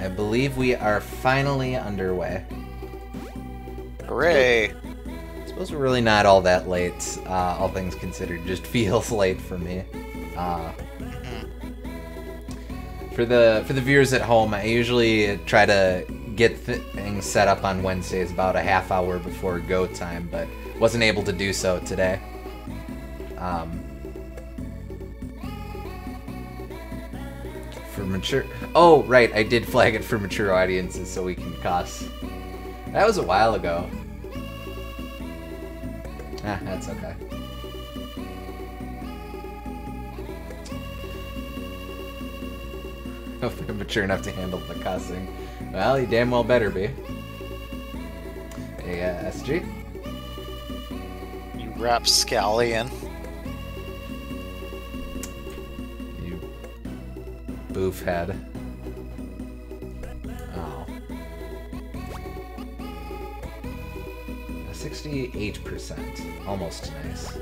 I believe we are finally underway. Hooray! I suppose we're really not all that late, all things considered. Just feels late for me. For the viewers at home, I usually try to get things set up on Wednesdays about a half hour before go time, but wasn't able to do so today. For mature... Oh, right, I did flag it for mature audiences so we can cuss. That was a while ago. Ah, that's okay. Hopefully I'm mature enough to handle the cussing. Well, you damn well better be. Hey, SG? You rapscallion. You boof head. Oh. 68%. Almost nice.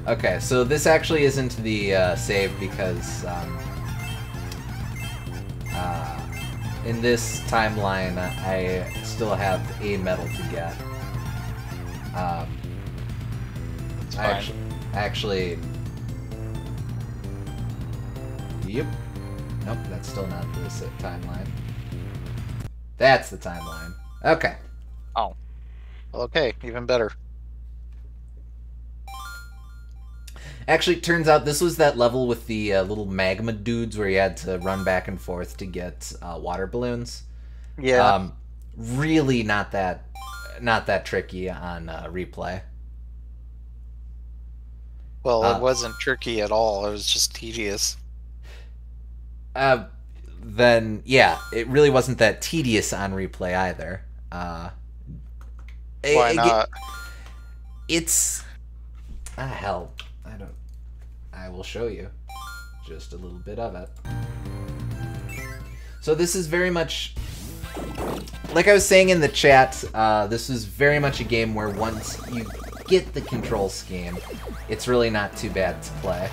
Okay, so this actually isn't the save because in this timeline I still have a medal to get. Actually, yep. Nope, that's still not this timeline. That's the timeline. Okay. Oh. Okay, even better. Actually, it turns out this was that level with the little magma dudes where you had to run back and forth to get water balloons. Yeah. Really not that tricky on replay. Well, it wasn't tricky at all. It was just tedious. Then, yeah, it really wasn't that tedious on replay either. Why not? It's... hell. I will show you just a little bit of it. So this is very much... Like I was saying in the chat, this is very much a game where once you get the control scheme, it's really not too bad to play.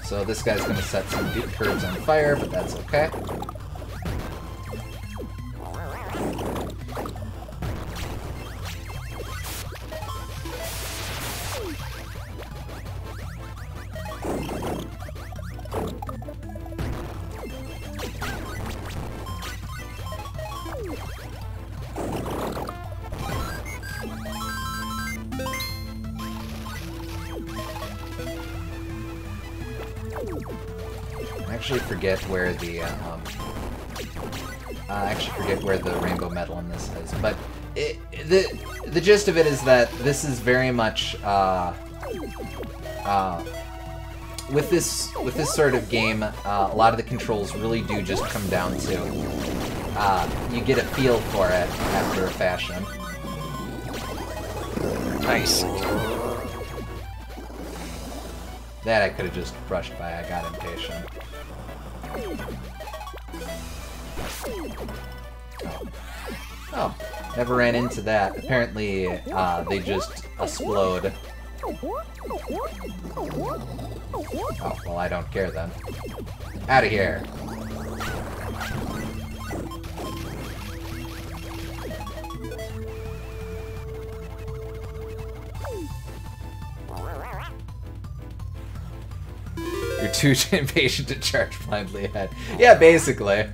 So this guy's going to set some deep curves on fire, but that's okay. I actually forget where the rainbow medal in this is, but the gist of it is that this is very much with this sort of game, a lot of the controls really do just come down to you get a feel for it after a fashion. Nice. That I could have just brushed by. I got impatient. Oh, never ran into that. Apparently, they just explode. Oh, well, I don't care then. Out of here. You're too impatient to charge blindly ahead. Yeah, basically.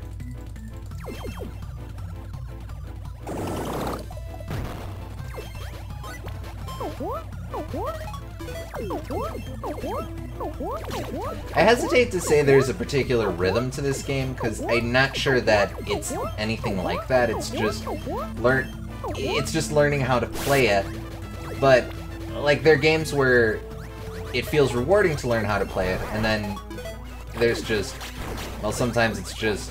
I hesitate to say there's a particular rhythm to this game because I'm not sure that it's anything like that. It's just learning how to play it. But like there are games where it feels rewarding to learn how to play it, and then there's just, well, sometimes it's just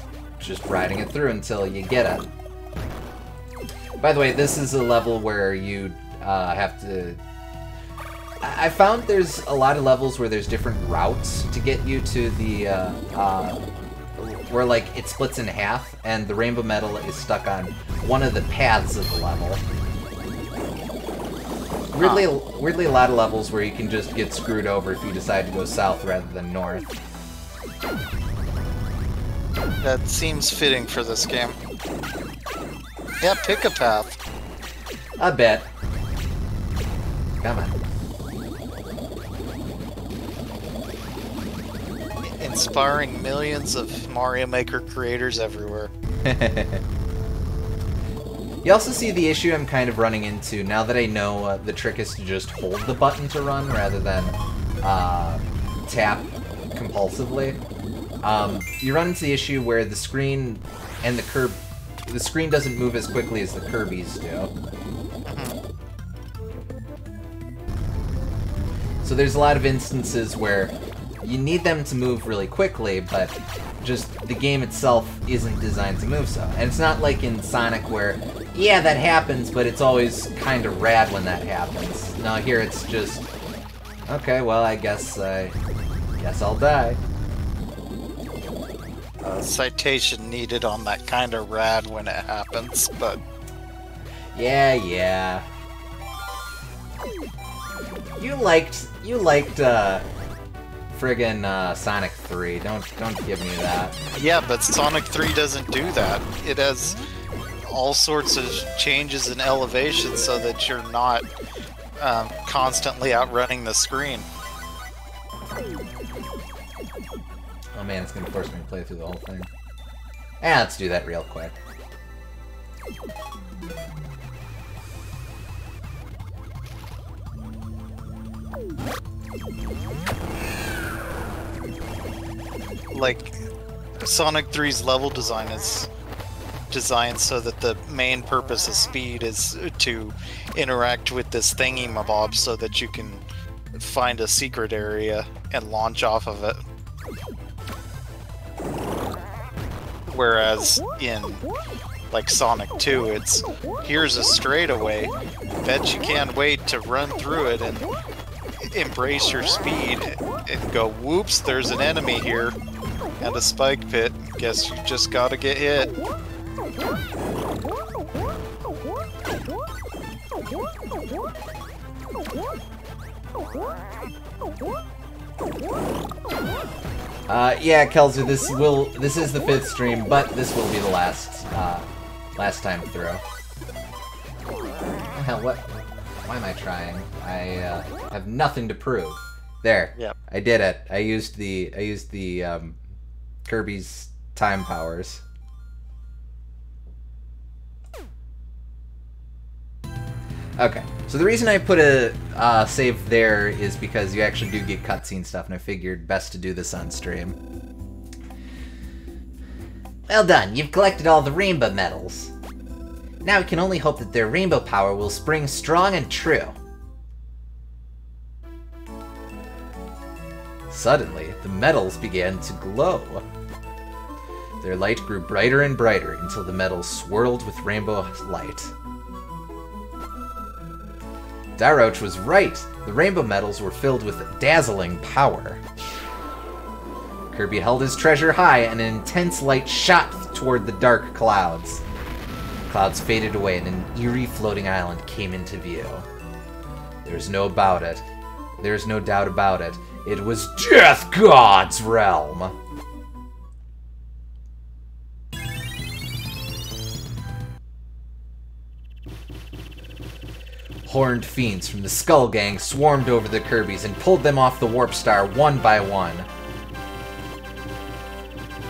riding it through until you get it. By the way, this is a level where you have to... I found there's a lot of levels where there's different routes to get you to the, where, like, it splits in half, and the rainbow medal is stuck on one of the paths of the level. Weirdly, a lot of levels where you can just get screwed over if you decide to go south rather than north. That seems fitting for this game. Yeah, pick a path. I bet. Come on. Inspiring millions of Mario Maker creators everywhere. You also see the issue I'm kind of running into now that I know the trick is to just hold the button to run rather than tap compulsively. You run into the issue where the screen and the screen doesn't move as quickly as the Kirby's do. So there's a lot of instances where you need them to move really quickly, but just the game itself isn't designed to move so. And it's not like in Sonic where, yeah, that happens, but it's always kind of rad when that happens. No, here it's just, okay, well, I guess I'll die. Citation needed on that kind of rad when it happens, but... Yeah. You liked friggin' Sonic 3. Don't give me that. Yeah, but Sonic 3 doesn't do that. It has all sorts of changes in elevation so that you're not constantly outrunning the screen. Oh man, it's gonna force me to play through the whole thing. Yeah, let's do that real quick. Like, Sonic 3's level design is designed so that the main purpose of speed is to interact with this thingy-mabob so that you can find a secret area and launch off of it. Whereas in, like, Sonic 2, it's, here's a straightaway, bet you can't wait to run through it and embrace your speed and go, whoops, there's an enemy here and a spike pit. Guess you just gotta get hit. Yeah, Kelzer, this is the 5th stream, but this will be the last last time through. Hell, what? Why am I trying? I have nothing to prove. There. Yep. I did it. I used the Kirby's time powers. Okay, so the reason I put a save there is because you actually do get cutscene stuff, and I figured best to do this on stream. Well done, you've collected all the rainbow medals. Now we can only hope that their rainbow power will spring strong and true. Suddenly, the medals began to glow. Their light grew brighter and brighter until the medals swirled with rainbow light. Daroch was right. The rainbow medals were filled with dazzling power. Kirby held his treasure high, and an intense light shot toward the dark clouds. The clouds faded away, and an eerie floating island came into view. There's no doubt about it. It was Death God's realm. Horned fiends from the Skull Gang swarmed over the Kirbys and pulled them off the Warp Star one by one.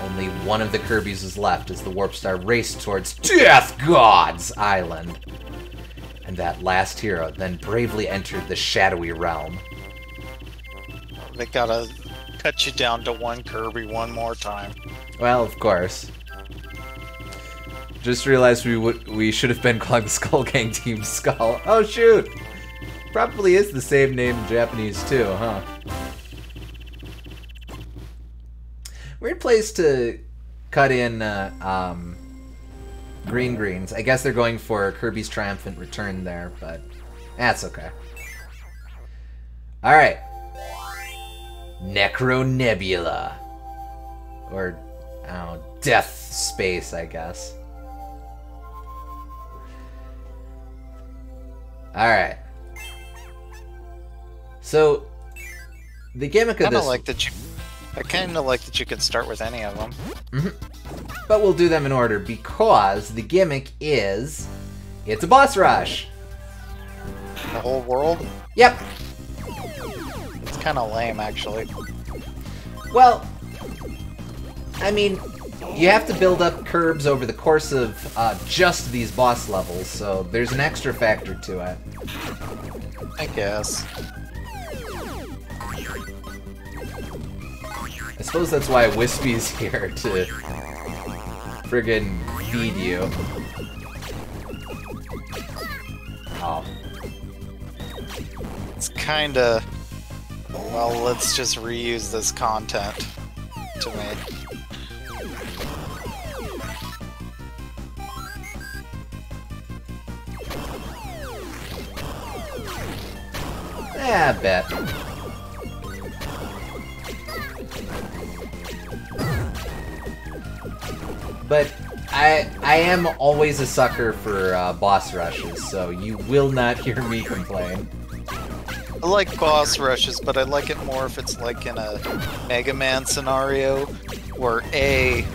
Only one of the Kirbys was left as the Warp Star raced towards Death God's island. And that last hero then bravely entered the shadowy realm. They gotta cut you down to one Kirby one more time. Well, of course. Just realized we should have been calling the Skull Gang Team Skull. Oh shoot! Probably is the same name in Japanese too, huh? Weird place to cut in green greens. I guess they're going for Kirby's Triumphant Return there, but that's okay. Alright. Necro Nebula. Or, I don't know, Death Space, I guess. Alright. So, the gimmick of this... I like that you I kind of like that you can start with any of them. But we'll do them in order because the gimmick is... It's a boss rush! The whole world? Yep! It's kind of lame, actually. Well, I mean, you have to build up curbs over the course of just these boss levels, so there's an extra factor to it. I guess. I suppose that's why Wispy's here, to friggin' feed you. Oh. It's kinda... Well, let's just reuse this content to me. Yeah, I bet. But I am always a sucker for boss rushes, so you will not hear me complain. I like boss rushes, but I like it more if it's like in a Mega Man scenario, where A,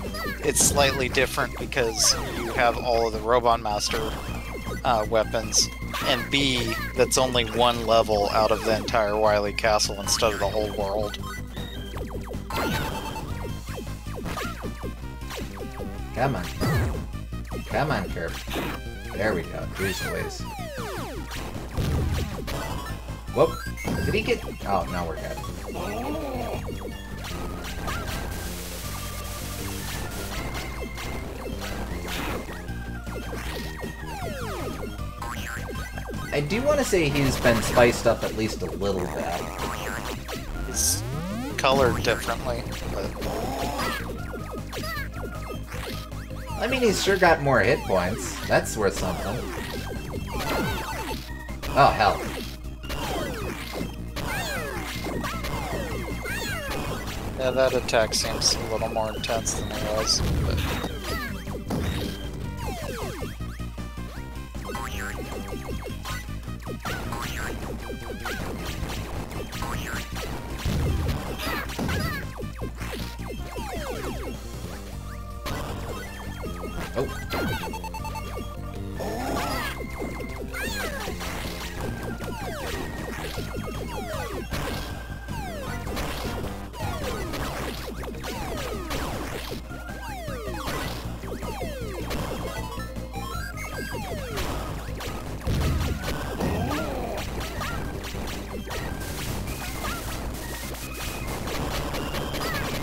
it's slightly different because you have all of the Robot Master weapons, and B, that's only one level out of the entire Wily Castle instead of the whole world. Come on. Come on, Kirby. There we go. Cruise ways. Whoop. Did he get... Oh, no, we're good. I do want to say he's been spiced up at least a little bit. It's colored differently, but... I mean, he's sure got more hit points. That's worth something. Oh, hell. Yeah, that attack seems a little more intense than it was, but... Oh.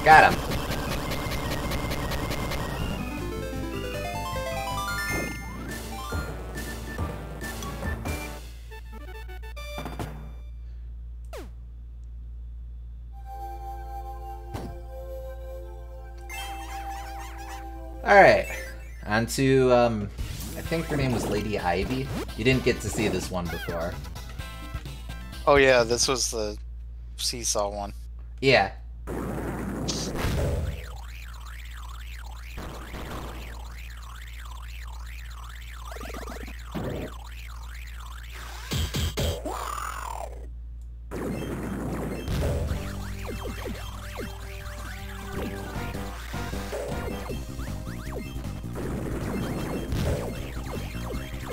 Got him. Alright, on to, I think her name was Lady Ivy. You didn't get to see this one before. Oh yeah, this was the seesaw one. Yeah.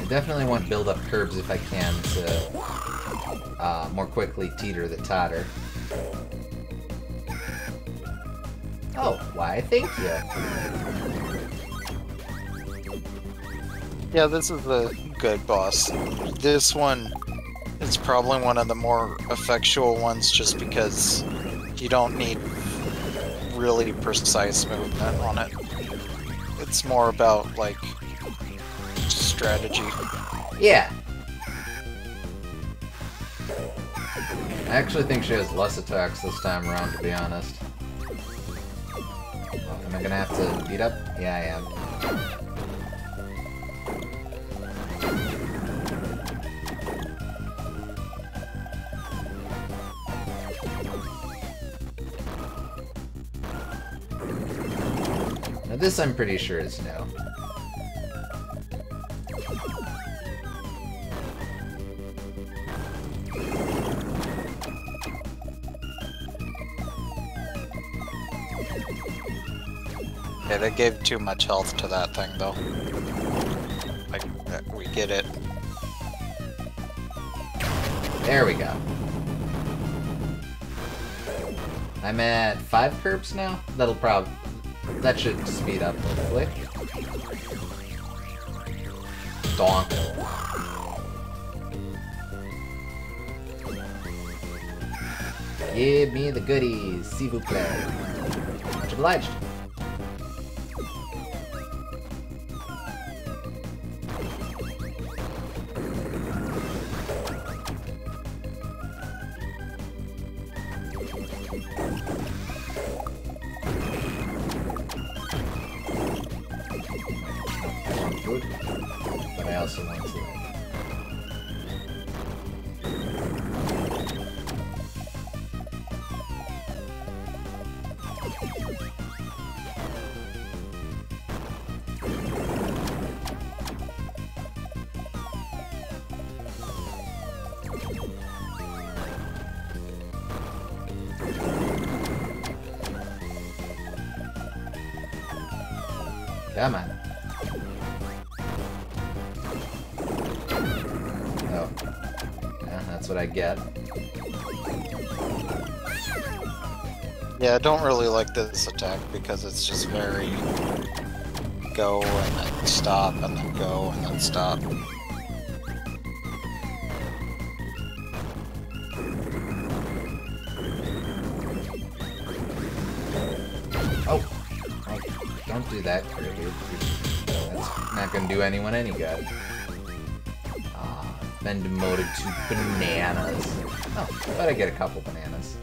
Definitely want build-up curbs if I can to more quickly teeter the totter. Oh, why, thank you. Yeah, this is a good boss. This one is probably one of the more effectual ones just because you don't need really precise movement on it. It's more about, like, strategy. Yeah. I actually think she has less attacks this time around, to be honest. Oh, am I gonna have to beat up? Yeah, I am. Now this I'm pretty sure is no. Yeah, they gave too much health to that thing, though. Like, we get it. There we go. I'm at 5 curbs now. That should speed up, hopefully. Donk. Give me the goodies, s'il vous plaît. Much obliged. Good. But I also want to. Come on. Oh. Yeah, that's what I get. Yeah, I don't really like this attack because it's just very go and then stop and then go and then stop. Oh. Don't do that, Kirby. That's not gonna do anyone any good. Been demoted to bananas. Oh, I thought I'd get a couple bananas.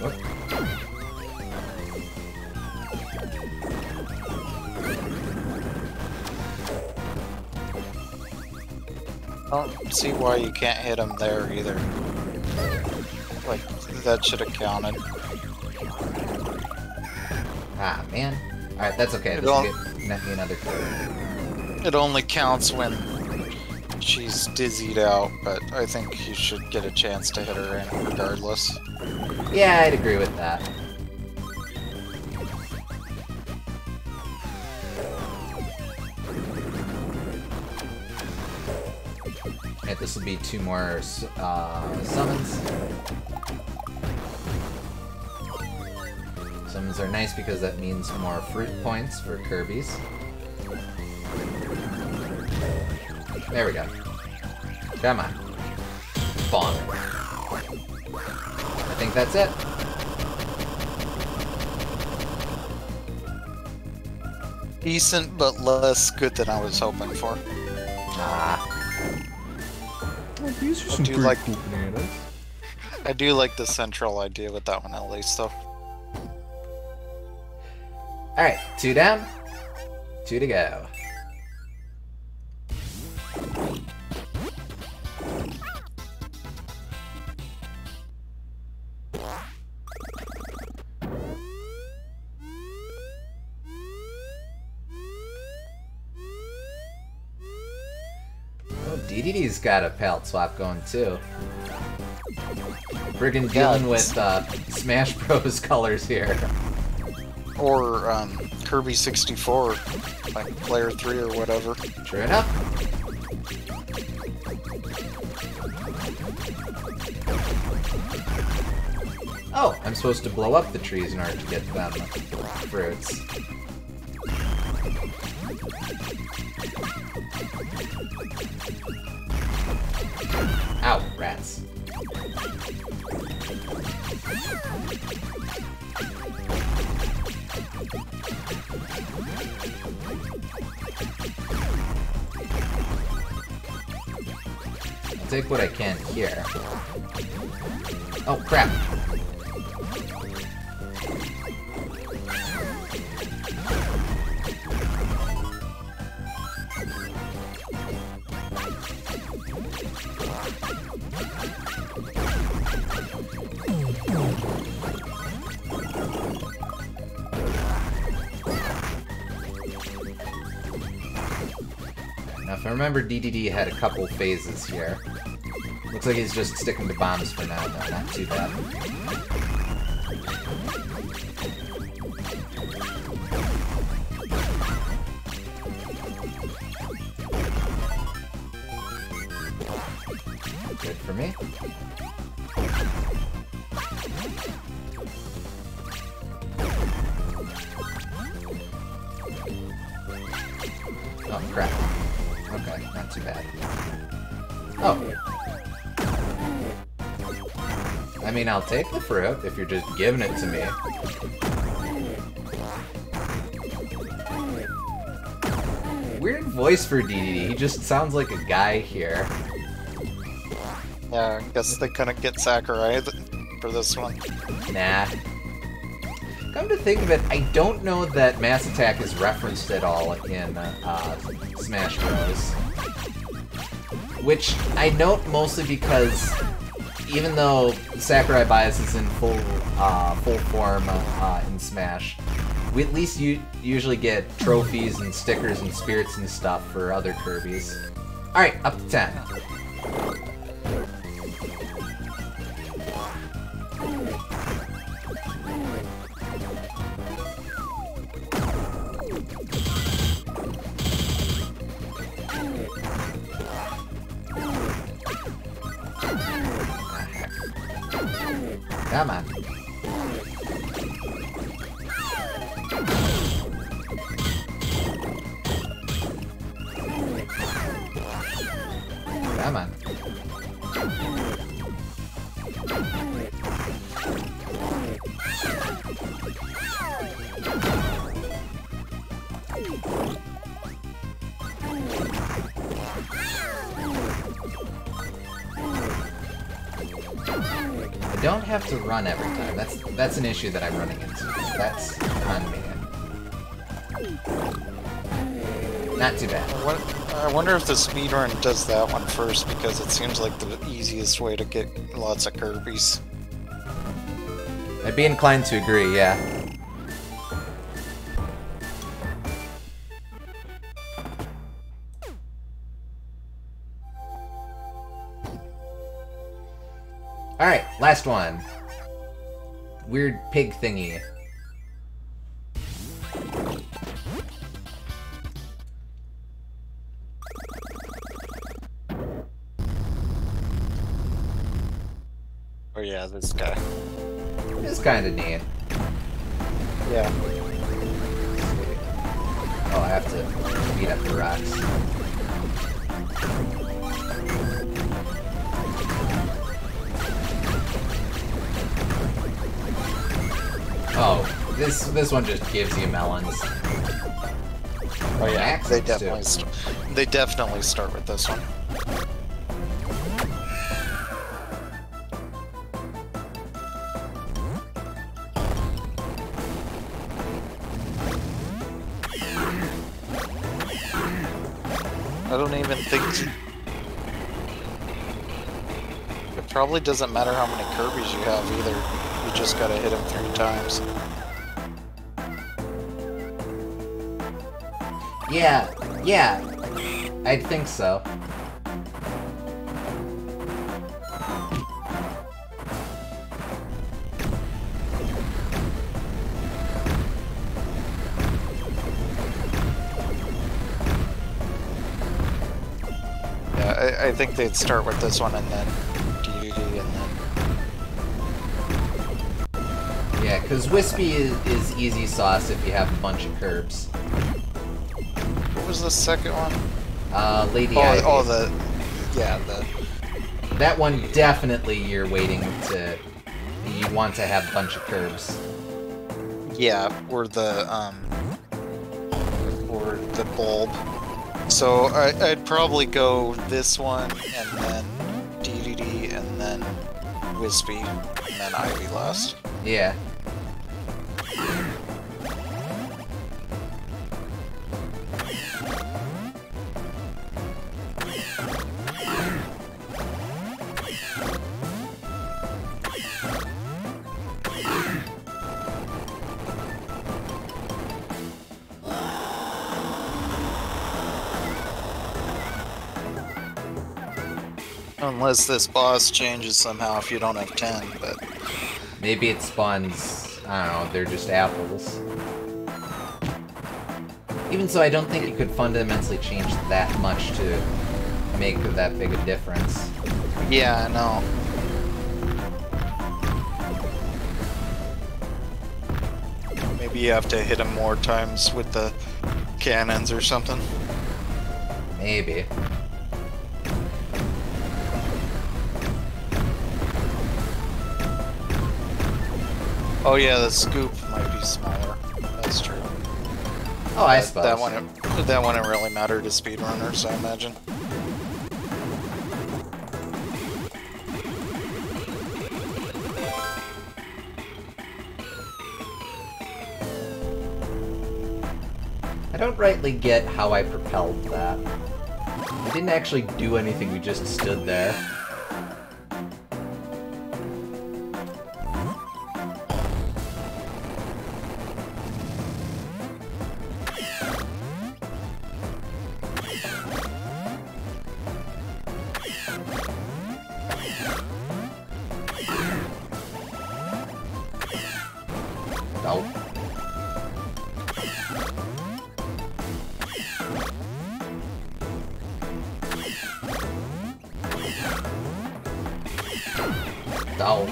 What? I don't see why you can't hit him there either. Like, that should have counted. Ah, man. Alright, that's okay. This will get me another card. It only counts when she's dizzied out, but I think you should get a chance to hit her in regardless. Yeah, I'd agree with that. Okay, this will be 2 more summons. Summons are nice because that means more fruit points for Kirby's. There we go. Come on. Bonk. I think that's it. Decent, but less good than I was hoping for. Ah. Well, these are some pretty cool bananas. I do like the central idea with that one at least, though. Alright, 2 down, 2 to go. Oh, DDD's got a palette swap going too. Friggin' dealing with Smash Bros. Colors here. Or Kirby 64, like Player 3 or whatever. True enough. Oh, I'm supposed to blow up the trees in order to get them fruits. Ow, rats. I'll take what I can here. Oh, crap. Now, if I remember, DDD had a couple phases here. Looks like he's just sticking to bombs for now, though. Not too bad. Oh, crap. Okay, not too bad. Oh. I mean, I'll take the fruit if you're just giving it to me. Weird voice for DDD. He just sounds like a guy here. Yeah, I guess they couldn't get Sakurai for this one. Nah. Come to think of it, I don't know that Mass Attack is referenced at all in Smash Bros. Which I note mostly because even though Sakurai Bias is in full form in Smash, we at least usually get trophies and stickers and spirits and stuff for other Kirbys. Alright, up to 10. Come on. Come on. I don't have to run every time. That's an issue that I'm running into. That's on me. Not too bad. I wonder if the speedrun does that one first, because it seems like the easiest way to get lots of Kirbys. I'd be inclined to agree, yeah. Alright, last one. Weird pig thingy. Oh yeah, this guy. It's kind of neat. Yeah. Oh, I have to beat up the rocks. Oh, this one just gives you melons. Oh yeah, Axes they definitely start with this one. I don't even think... It probably doesn't matter how many Kirbys you have either. You just gotta hit them 3 times. Yeah, I'd think so. I think they'd start with this one and then DDD and then... Yeah, because Wispy is easy sauce if you have a bunch of curbs. What was the second one? Lady Ivy. Oh, the... Yeah, the... That one definitely you're waiting to... You want to have a bunch of curbs. Yeah, or the, or the bulb. So I'd probably go this one, and then DDD, and then Wispy, and then Ivy last. Yeah. Unless this boss changes somehow if you don't have 10, but... Maybe it spawns, I don't know, they're just apples. Even so, I don't think you could fundamentally change that much to make that big a difference. Yeah, I know. Maybe you have to hit him more times with the cannons or something. Maybe. Oh yeah, the scoop might be smaller. That's true. Oh, I suppose. That wouldn't really matter to speedrunners, I imagine. I don't rightly get how I propelled that. I didn't actually do anything, we just stood there. No. No.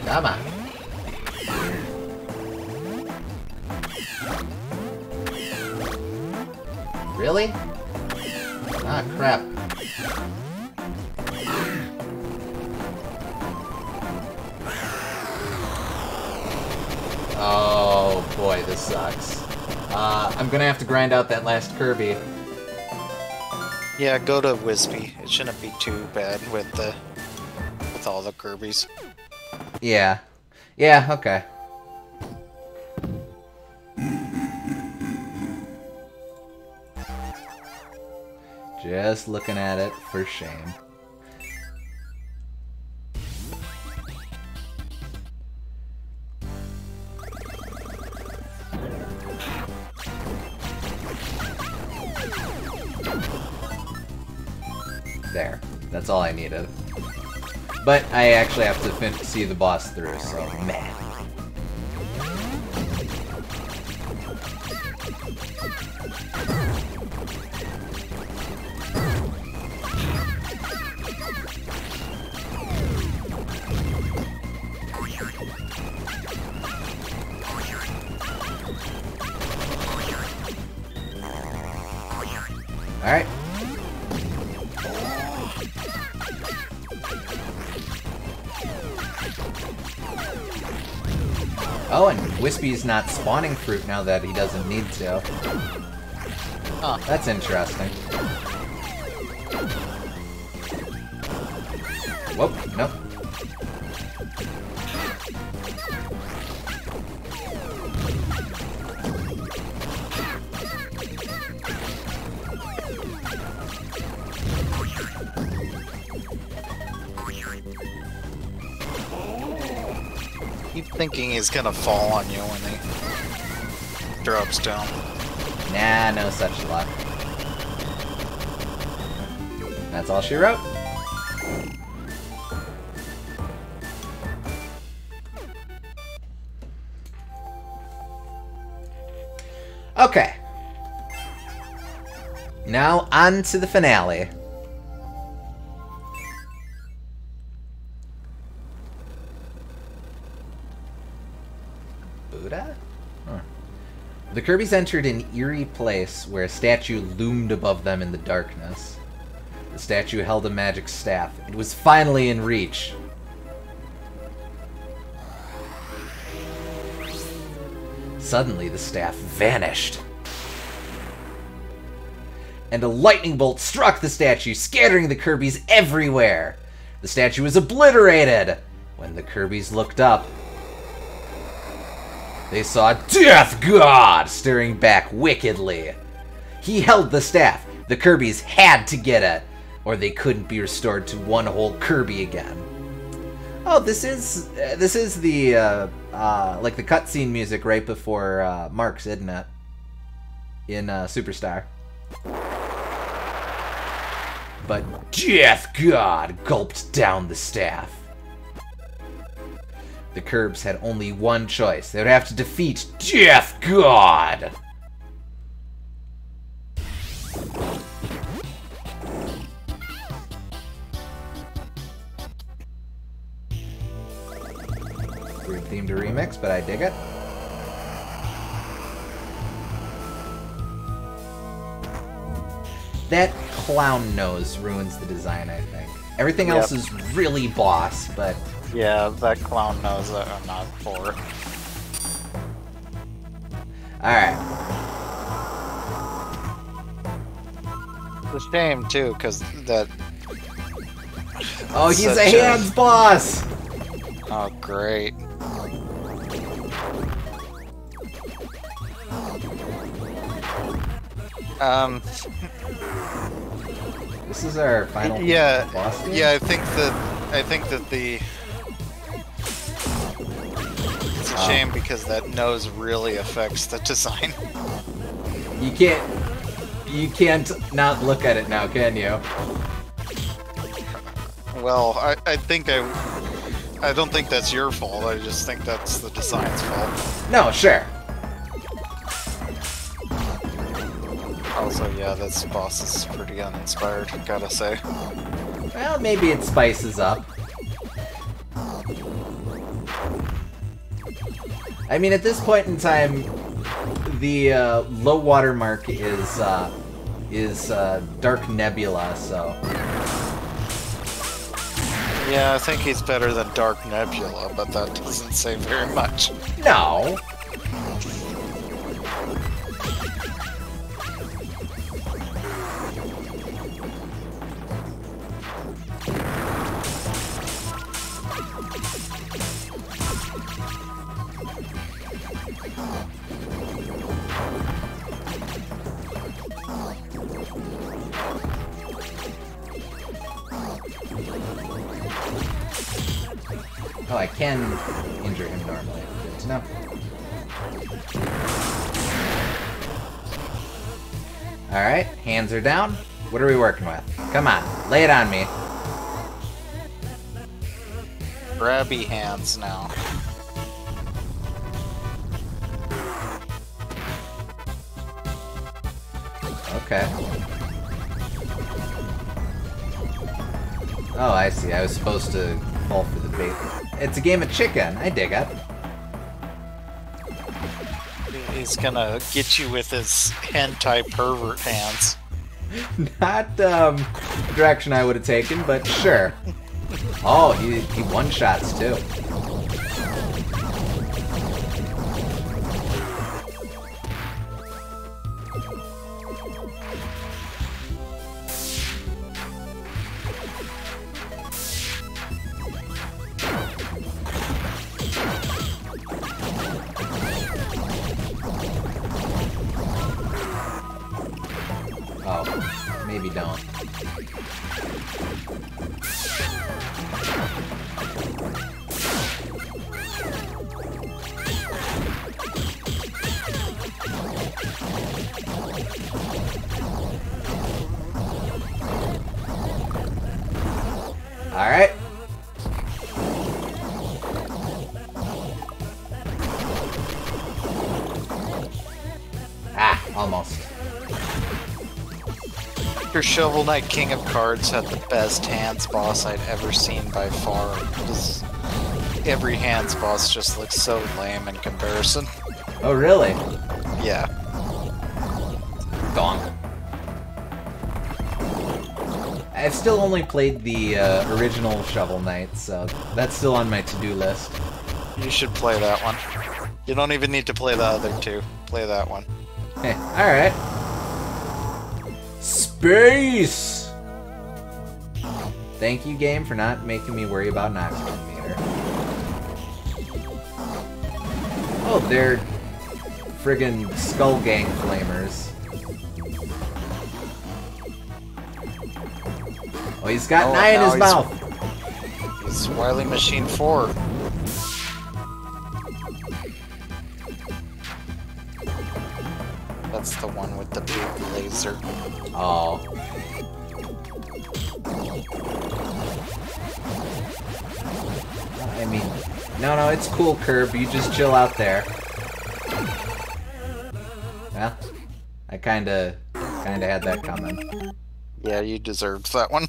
Come on. Really? Ah, crap. Oh boy, this sucks. I'm gonna have to grind out that last Kirby. Yeah, go to Wispy. It shouldn't be too bad with all the Kirbys. Yeah. Yeah, okay. Just looking at it for shame. There. That's all I needed. But I actually have to see the boss through, so meh. Alright. Oh, and Wispy's not spawning fruit now that he doesn't need to. Oh, that's interesting. Whoop, nope. Keep thinking he's gonna fall on you when he drops down. Nah, no such luck. That's all she wrote. Okay. Now on to the finale. Buddha? Huh. The Kirbys entered an eerie place where a statue loomed above them in the darkness. The statue held a magic staff. It was finally in reach. Suddenly, the staff vanished. And a lightning bolt struck the statue, scattering the Kirbys everywhere. The statue was obliterated. When the Kirbys looked up, they saw Death God staring back wickedly. He held the staff. The Kirbys had to get it, or they couldn't be restored to one whole Kirby again. Oh, this is the like the cutscene music right before Mark's, isn't it? In Superstar. But Death God gulped down the staff. The Kirbs had only one choice. They would have to defeat Death God. Weird theme to remix, but I dig it. That clown nose ruins the design, I think. Everything else is really boss, but... Yeah, that clown nose I'm not for. Alright. It's a shame, too, because that... Oh, he's a hands boss! Oh, great. This is our final boss game? Yeah, I think that the... It's a shame because that nose really affects the design. You can't not look at it now, can you? Well, I don't think that's your fault, I just think that's the design's fault. No, sure. Also, yeah, this boss is pretty uninspired, gotta say. Well, maybe it spices up. I mean, at this point in time, the low water mark is Dark Nebula, so... Yeah, I think he's better than Dark Nebula, but that doesn't say very much. No! Oh, I can injure him normally. Good to know. Alright, hands are down. What are we working with? Come on, lay it on me. Grabby hands now. Okay. Oh, I see. I was supposed to fall for the bait. It's a game of chicken. I dig it. He's gonna get you with his hentai pervert hands. Not the direction I would have taken, but sure. Oh, he one-shots too. Oh, maybe don't. All right. Ah, almost. Shovel Knight King of Cards had the best hands boss I'd ever seen by far. Every hands boss just looks so lame in comparison. Oh, really? Yeah. Gone. I've still only played the original Shovel Knight, so that's still on my to-do list. You should play that one. You don't even need to play the other two. Play that one. Hey, alright. Space! Thank you, game, for not making me worry about an oxygen meter. Oh, they're friggin' Skull Gang flamers. Oh, he's got an eye in his mouth! He's Wily Machine 4. That's the one with the big laser. Oh. I mean, no, it's cool, Kirb. You just chill out there. Well, I kinda had that coming. Yeah, you deserved that one.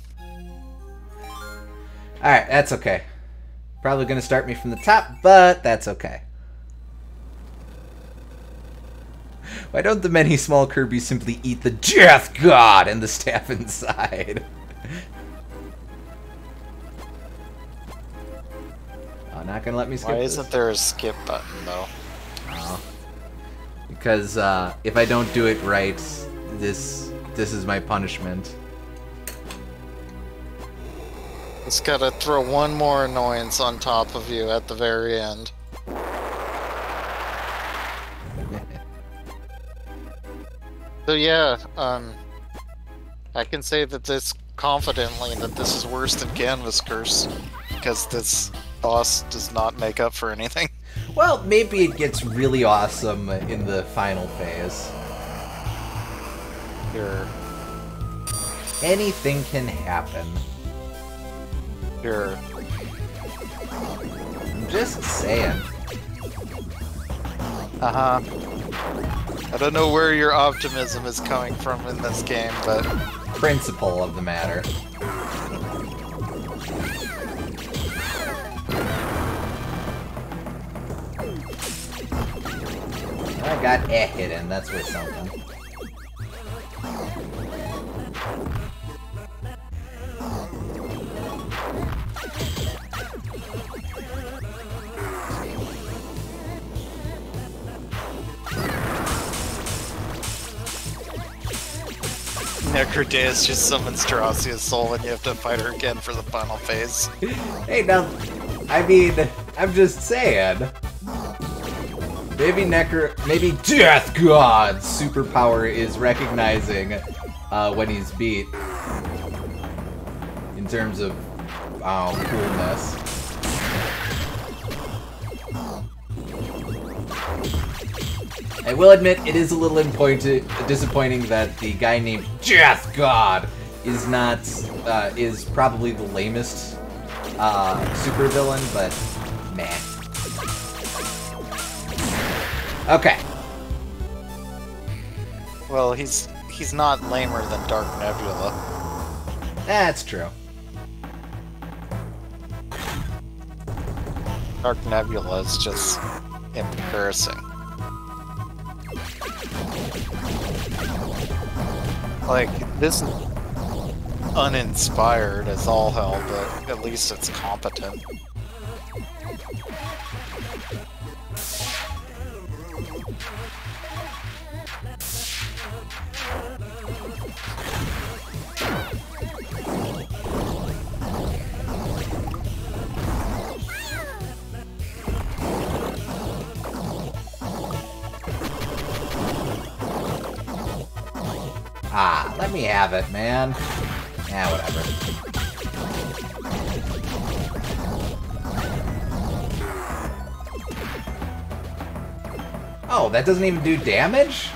Alright, that's okay. Probably gonna start me from the top, but that's okay. Why don't the many small Kirby simply eat the Death God and the staff inside? Oh, not gonna let me skip Why this? isn't there a skip button, though? Oh. Because if I don't do it right, this is my punishment. It's gotta throw one more annoyance on top of you at the very end. So yeah, I can say that this confidently that this is worse than Canvas Curse, because this boss does not make up for anything. Well, maybe it gets really awesome in the final phase. Sure. Anything can happen. Sure. I'm just saying. Uh-huh. I don't know where your optimism is coming from in this game, but... Principle of the matter. I got a hidden, that's worth something. Necrodeus just summons Terrasia's soul and you have to fight her again for the final phase. Hey, now, I mean, I'm just saying. Maybe maybe Death God's superpower is recognizing when he's beat. In terms of, coolness. I will admit, it is a little disappointing that the guy named Death God is not, is probably the lamest supervillain, but meh. Okay. Well, he's not lamer than Dark Nebula. That's true. Dark Nebula is just embarrassing. Like, this is uninspired as all hell, but at least it's competent. Ah, let me have it, man. Yeah, whatever. Oh, that doesn't even do damage?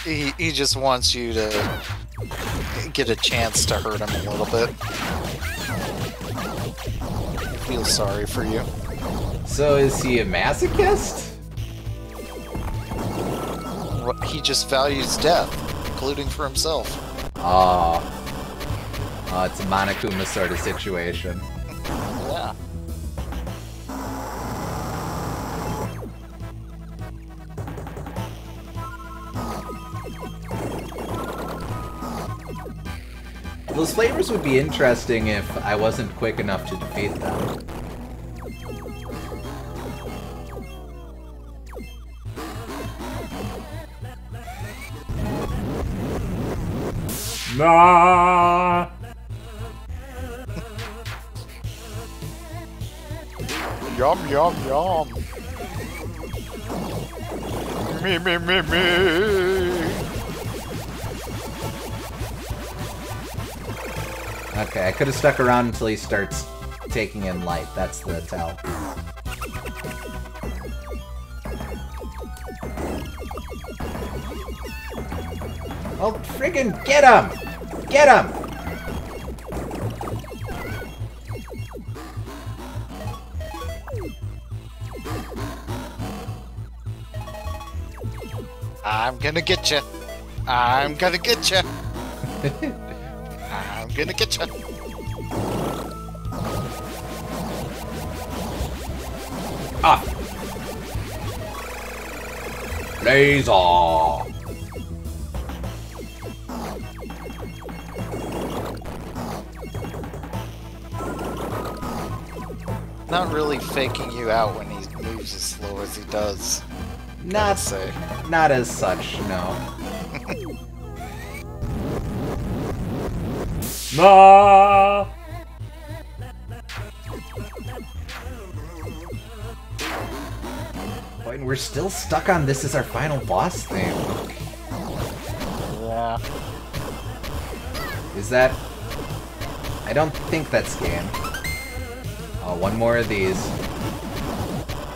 He just wants you to get a chance to hurt him a little bit. I feel sorry for you. So is he a masochist? He just values death, including for himself. Oh. Oh, it's a Monokuma sort of situation. Yeah. Those flavors would be interesting if I wasn't quick enough to defeat them. Nah. Yum yum yum. Me. Okay, I could have stuck around until he starts taking in light. That's the tell. Oh, friggin' get him! Get him! I'm gonna get you. I'm gonna get you. I'm gonna get you. Ah! Laser! Not really faking you out when he moves as slow as he does. Not as such, no. Ah! Boy, and we're still stuck on this as our final boss thing. Yeah. Is that... I don't think that's game. Oh, one more of these.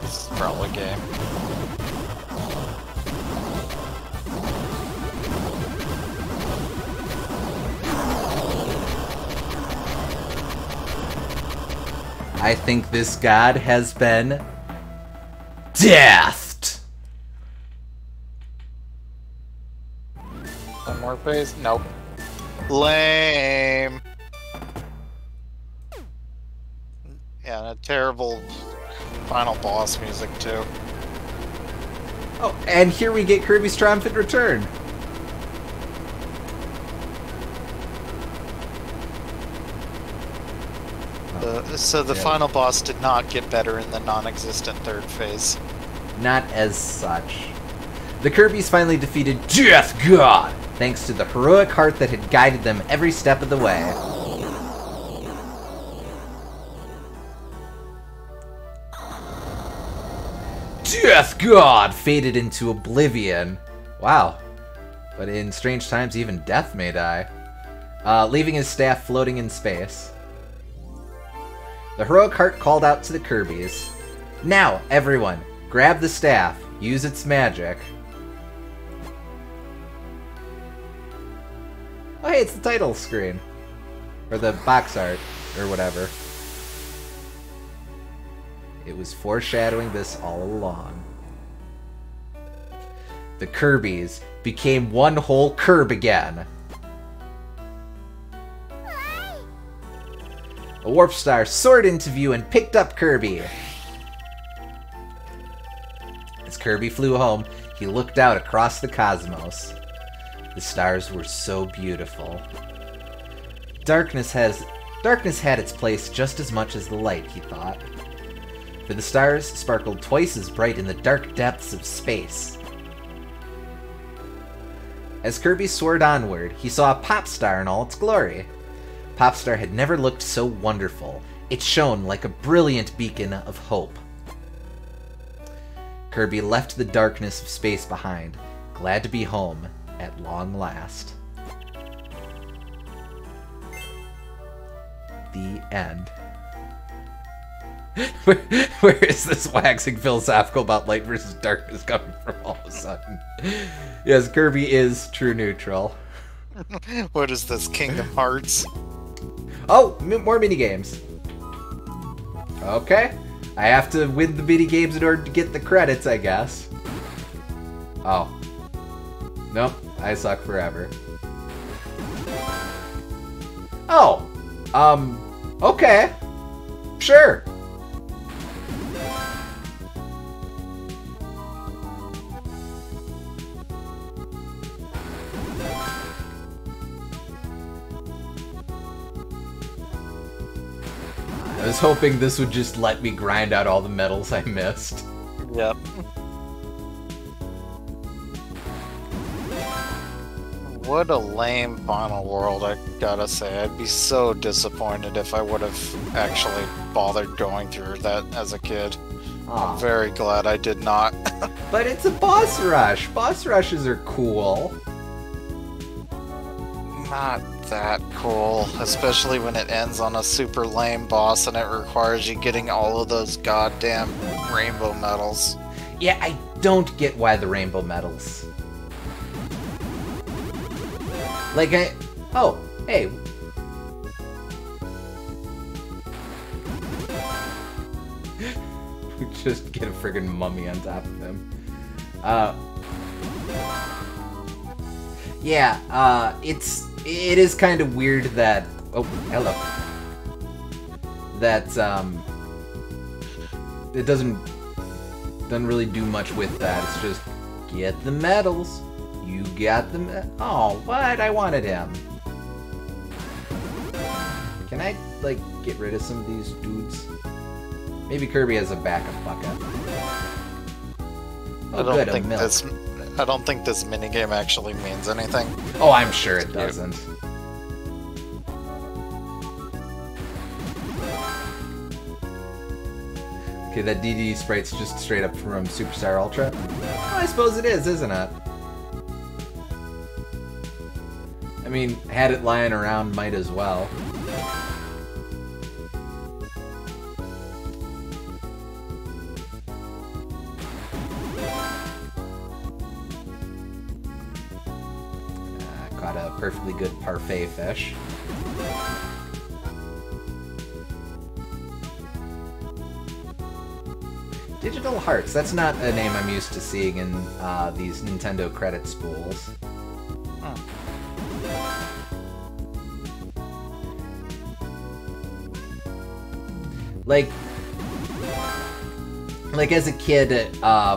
This is probably game. I think this god has been... deathed! One more phase? Nope. Lame. Yeah, and a terrible final boss music too. Oh, and here we get Kirby's triumphant return. So the final boss did not get better in the non-existent third phase. Not as such. The Kirbys finally defeated Death God, thanks to the heroic heart that had guided them every step of the way. Death God faded into oblivion. Wow. But in strange times, even death may die. Leaving his staff floating in space. The heroic heart called out to the Kirbys. Now, everyone, grab the staff. Use its magic. Oh, hey, it's the title screen. Or the box art, or whatever. It was foreshadowing this all along. The Kirbys became one whole Kirb again. A warp star soared into view and picked up Kirby. As Kirby flew home, he looked out across the cosmos. The stars were so beautiful. Darkness had its place just as much as the light, he thought. For the stars sparkled twice as bright in the dark depths of space. As Kirby soared onward, he saw a pop star in all its glory. Popstar had never looked so wonderful. It shone like a brilliant beacon of hope. Kirby left the darkness of space behind, glad to be home at long last. The end. Where is this waxing philosophical about light versus darkness coming from all of a sudden? Yes, Kirby is true neutral. What is this, Kingdom Hearts? Oh, more minigames. Okay. I have to win the minigames in order to get the credits, I guess. Oh. Nope. I suck forever. Oh. Okay. Sure. I was hoping this would just let me grind out all the medals I missed. Yep. What a lame final world, I gotta say. I'd be so disappointed if I would have actually bothered going through that as a kid. Aw. I'm very glad I did not. But it's a boss rush. Boss rushes are cool. Not that cool, especially when it ends on a super lame boss and it requires you getting all of those goddamn rainbow medals. Yeah, I don't get why the rainbow medals. Like, oh, hey. We just get a friggin' mummy on top of him. Yeah, it is kind of weird that... Oh, hello. That, it doesn't really do much with that. It's Get the medals. You got the oh, what? I wanted him. Can I, like, get rid of some of these dudes? Maybe Kirby has a backup bucket. Oh, good, a milk. I don't think this minigame actually means anything. Oh, I'm sure it doesn't. Okay, that DD sprite's just straight up from Superstar Ultra. Well, I suppose it is, isn't it? I mean, had it lying around, might as well. Caught a perfectly good parfait fish. Digital Hearts, that's not a name I'm used to seeing in these Nintendo credit spools. Huh. Like as a kid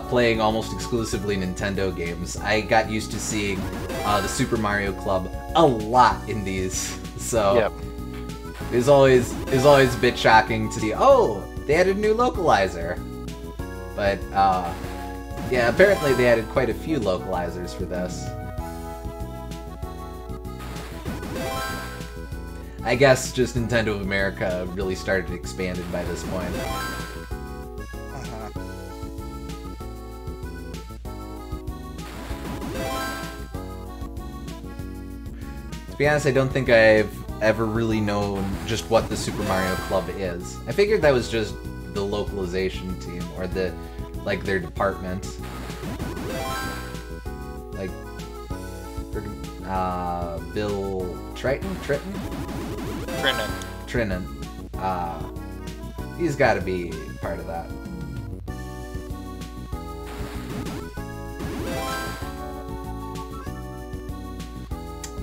playing almost exclusively Nintendo games, I got used to seeing the Super Mario Club a lot in these. So yep. it was always a bit shocking to see, oh, they added a new localizer. But yeah, apparently they added quite a few localizers for this. I guess just Nintendo of America really started expanded by this point. To be honest, I don't think I've ever really known just what the Super Mario Club is. I figured that was just the localization team, or the, like, their department. Like, Bill Triton? Trinan. He's gotta be part of that.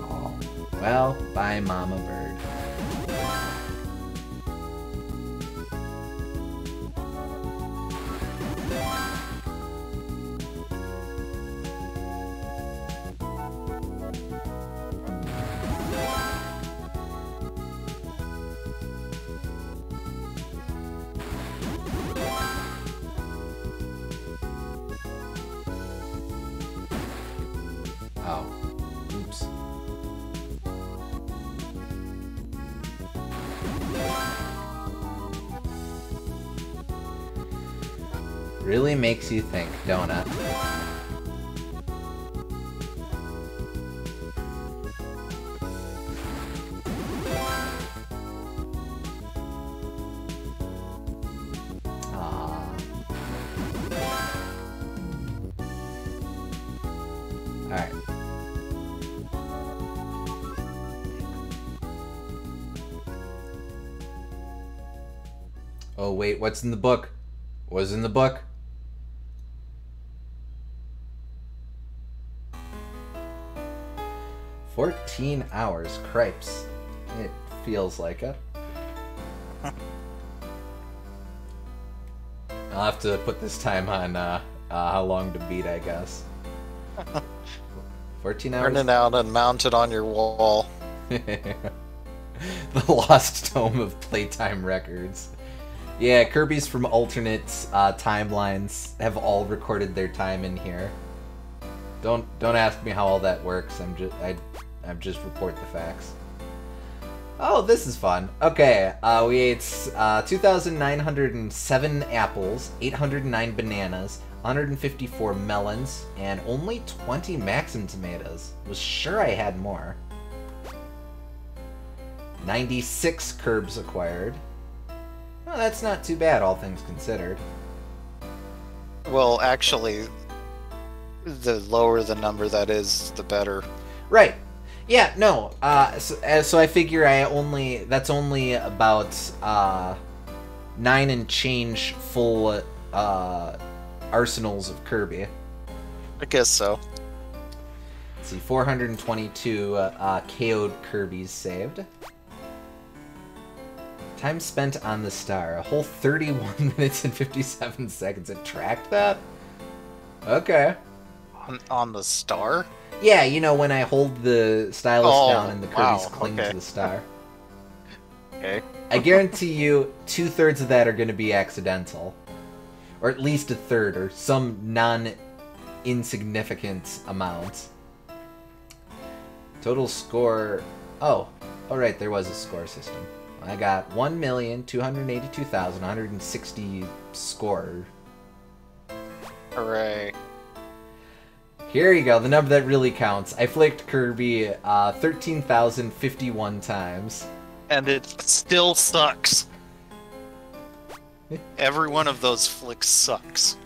Oh, well, bye, Mama Bird. Oh, oops. Really makes you think, don't it? Alright. Oh wait, what's in the book? What's in the book? "14 hours, cripes." It feels like it. I'll have to put this time on how long to beat, I guess. 14 hours? Print it out and mount it on your wall. The Lost Tome of Playtime Records. Yeah, Kirby's from alternate timelines have all recorded their time in here. Don't ask me how all that works. I'm just report the facts. Oh, this is fun. Okay, we ate 2,907 apples, 809 bananas, 154 melons, and only 20 Maxim tomatoes. Was sure I had more. 96 Kirbs acquired. Well, that's not too bad, all things considered. Well, actually, the lower the number that is, the better. Right. Yeah, no. So I figure that's only about 9 and change full arsenals of Kirby. I guess so. Let's see, 422 KO'd Kirbys saved. Time spent on the star, a whole 31 minutes and 57 seconds. It tracked that? Okay. On the star? Yeah, you know, when I hold the stylus Oh, down and the Kirby's wow, cling okay. to the star. Okay. I guarantee you 2/3 of that are going to be accidental. Or at least 1/3, or some non-insignificant amount. Total score... Oh, right, there was a score system. I got 1,282,160 score. Hooray. Here you go, the number that really counts. I flicked Kirby 13,051 times. And it still sucks. Every one of those flicks sucks.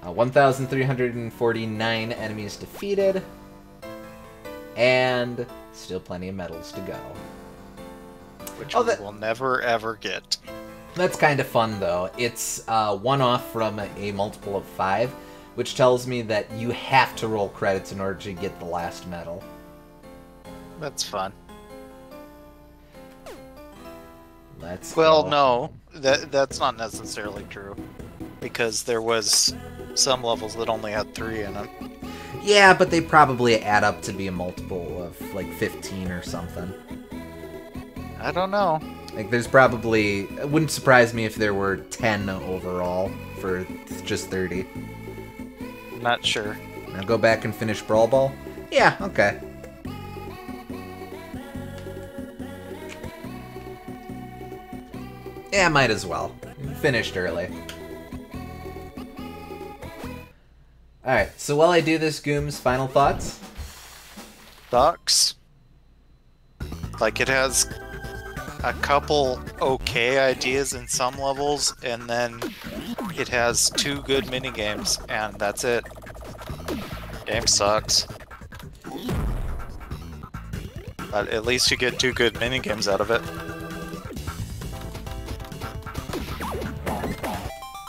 1,349 enemies defeated. And still plenty of medals to go. Which we will never, ever get. That's kind of fun, though. It's one off from a multiple of 5, which tells me that you have to roll credits in order to get the last medal. That's fun. Let's Well, go. no, that's not necessarily true. Because there was some levels that only had 3 in them. Yeah, but they probably add up to be a multiple of, like, 15 or something. I don't know. Like, there's probably... It wouldn't surprise me if there were 10 overall for just 30. Not sure. Now go back and finish Brawl Ball? Yeah, okay. Yeah, might as well. Finished early. Alright, so while I do this, Gooms, final thoughts? Sucks. Like, it has a couple okay ideas in some levels, and then it has 2 good minigames, and that's it. Game sucks. But at least you get 2 good minigames out of it.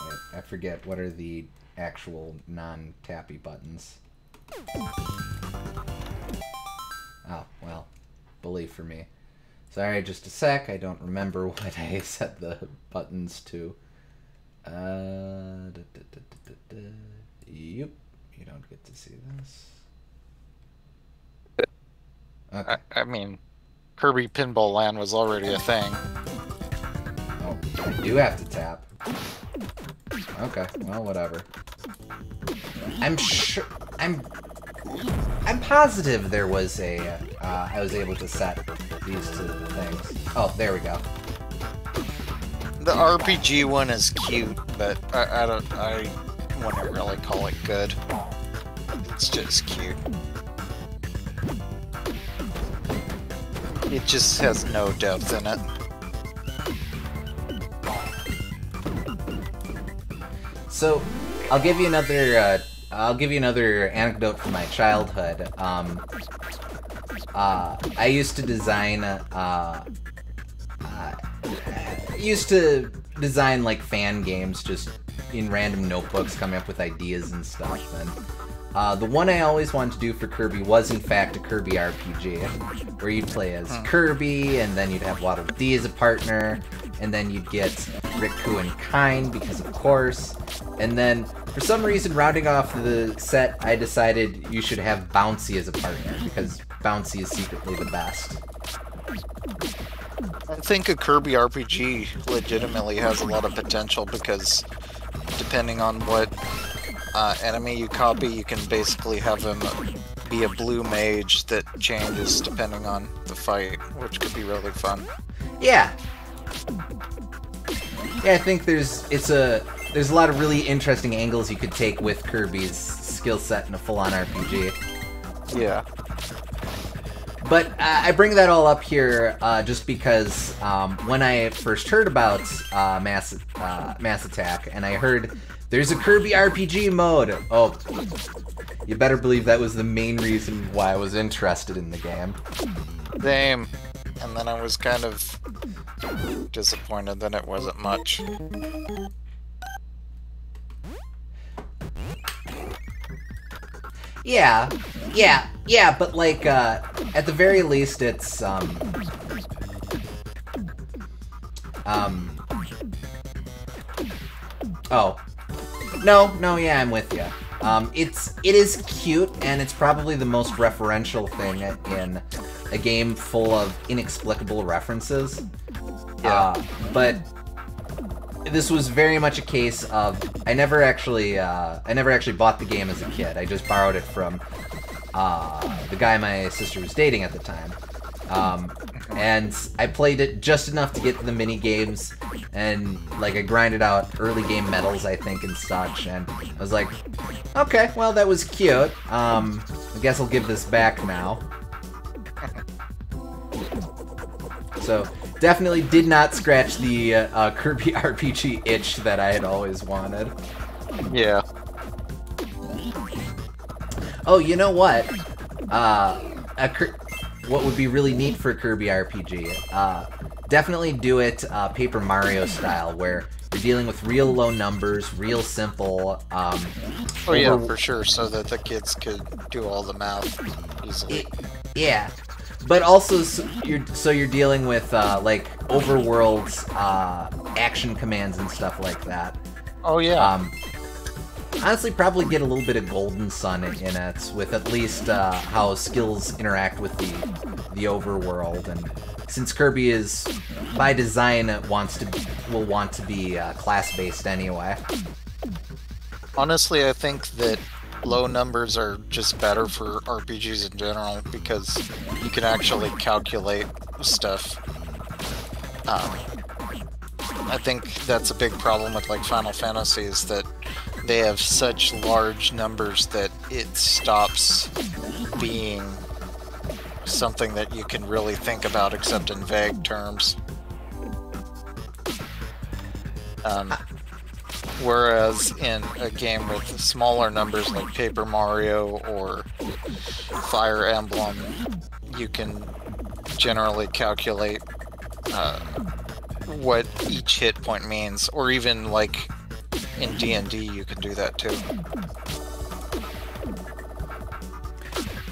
Wait, I forget, what are the actual non-tappy buttons? Oh, well, believe for me. Sorry, just a sec, I don't remember what I set the buttons to. Yep, you don't get to see this. Okay. I mean, Kirby Pinball Land was already a thing. Oh, I do have to tap. Okay, well, whatever. I'm positive there was a, I was able to set these two things. Oh, there we go. The RPG one is cute, but I wouldn't really call it good. It's just cute. It just has no depth in it. So, I'll give you another anecdote from my childhood. I used to design, like fan games, just in random notebooks, coming up with ideas and stuff. And the one I always wanted to do for Kirby was, in fact, a Kirby RPG, where you'd play as Kirby, and then you'd have Waddle Dee as a partner, and then you'd get Riku and Kine, because of course. And then, for some reason, rounding off the set, I decided you should have Bouncy as a partner, because Bouncy is secretly the best. I think a Kirby RPG legitimately has a lot of potential because depending on what enemy you copy, you can basically have him be a blue mage that changes depending on the fight, which could be really fun. Yeah. Yeah, I think there's a lot of really interesting angles you could take with Kirby's skill set in a full-on RPG. Yeah. But I bring that all up here just because when I first heard about Mass Attack, and I heard there's a Kirby RPG mode, oh, you better believe that was the main reason why I was interested in the game. Same. And then I was kind of disappointed that it wasn't much. Yeah, but like, at the very least, it's, oh. No, yeah, I'm with you. It is cute, and it's probably the most referential thing in a game full of inexplicable references. Yeah. But this was very much a case of I never actually bought the game as a kid. I just borrowed it from the guy my sister was dating at the time. And I played it just enough to get to the mini games, and like I grinded out early game medals, I think, and such, and I was like, okay, well, that was cute. I guess I'll give this back now. So definitely did not scratch the Kirby RPG itch that I had always wanted. Yeah. Oh, you know what? What would be really neat for Kirby RPG? Definitely do it Paper Mario style, where you're dealing with real low numbers, real simple. Oh yeah, for sure, so that the kids could do all the math easily. Yeah, but also you're dealing with like overworlds, action commands and stuff like that. Oh yeah. Honestly, probably get a little bit of Golden Sun in it, with at least how skills interact with the overworld. And since Kirby is, by design, will want to be class-based anyway. Honestly, I think that low numbers are just better for RPGs in general, because you can actually calculate stuff. I think that's a big problem with like Final Fantasy, is that they have such large numbers that it stops being something that you can really think about except in vague terms. Whereas in a game with smaller numbers like Paper Mario or Fire Emblem, you can generally calculate what each hit point means, or even like in D&D you can do that too.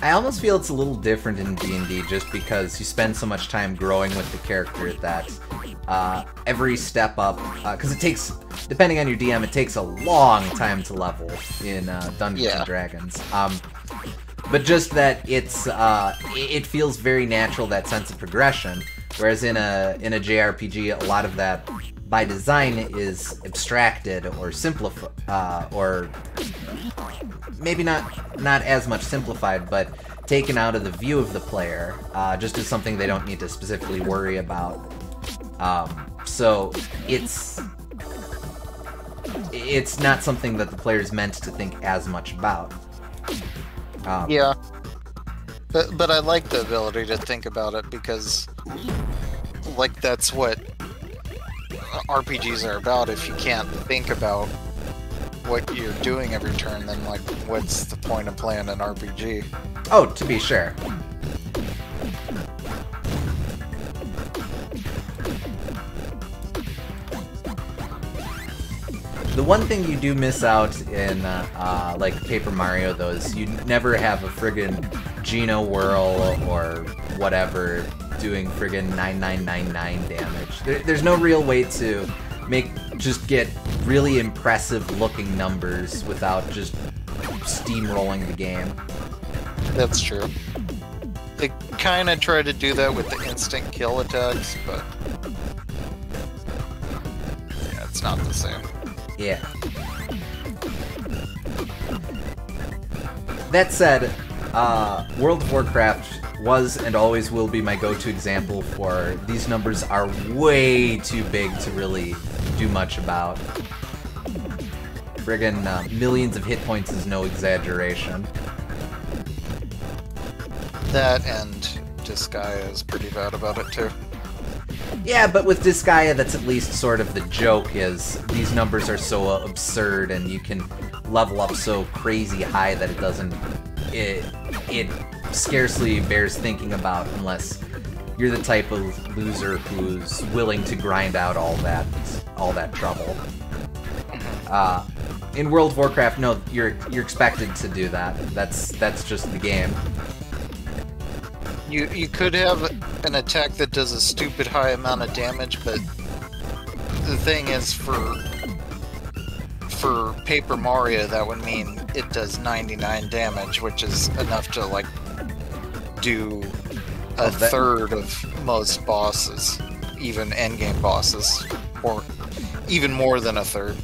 I almost feel it's a little different in D&D just because you spend so much time growing with the character that every step up, because it takes, depending on your DM, it takes a long time to level in Dungeons and Dragons. But just that it feels very natural, that sense of progression, whereas in a JRPG, a lot of that by design is abstracted or simplified, or maybe not as much simplified, but taken out of the view of the player, just as something they don't need to specifically worry about. So it's not something that the player's meant to think as much about. Yeah, but I like the ability to think about it, because like that's what RPGs are about. If you can't think about what you're doing every turn, then like what's the point of playing an RPG? Oh, to be sure. The one thing you do miss out in like Paper Mario, though, is you never have a friggin' Geno Whirl or whatever doing friggin' 9999 damage. There's no real way to just get really impressive looking numbers without just steamrolling the game. That's true. They kind of try to do that with the instant kill attacks, but yeah, it's not the same. Yeah. That said, World of Warcraft was and always will be my go-to example for these numbers are way too big to really do much about. Friggin' millions of hit points is no exaggeration. That and Disgaea is pretty bad about it too. Yeah, but with Disgaea, that's at least sort of the joke, is these numbers are so absurd and you can level up so crazy high that it doesn't... It scarcely bears thinking about unless you're the type of loser who's willing to grind out all that trouble. In World of Warcraft, no, you're expected to do that. That's just the game. You could have an attack that does a stupid high amount of damage, but the thing is, for for Paper Mario, that would mean it does 99 damage, which is enough to, like, do a third of most bosses, even endgame bosses, or even more than a third.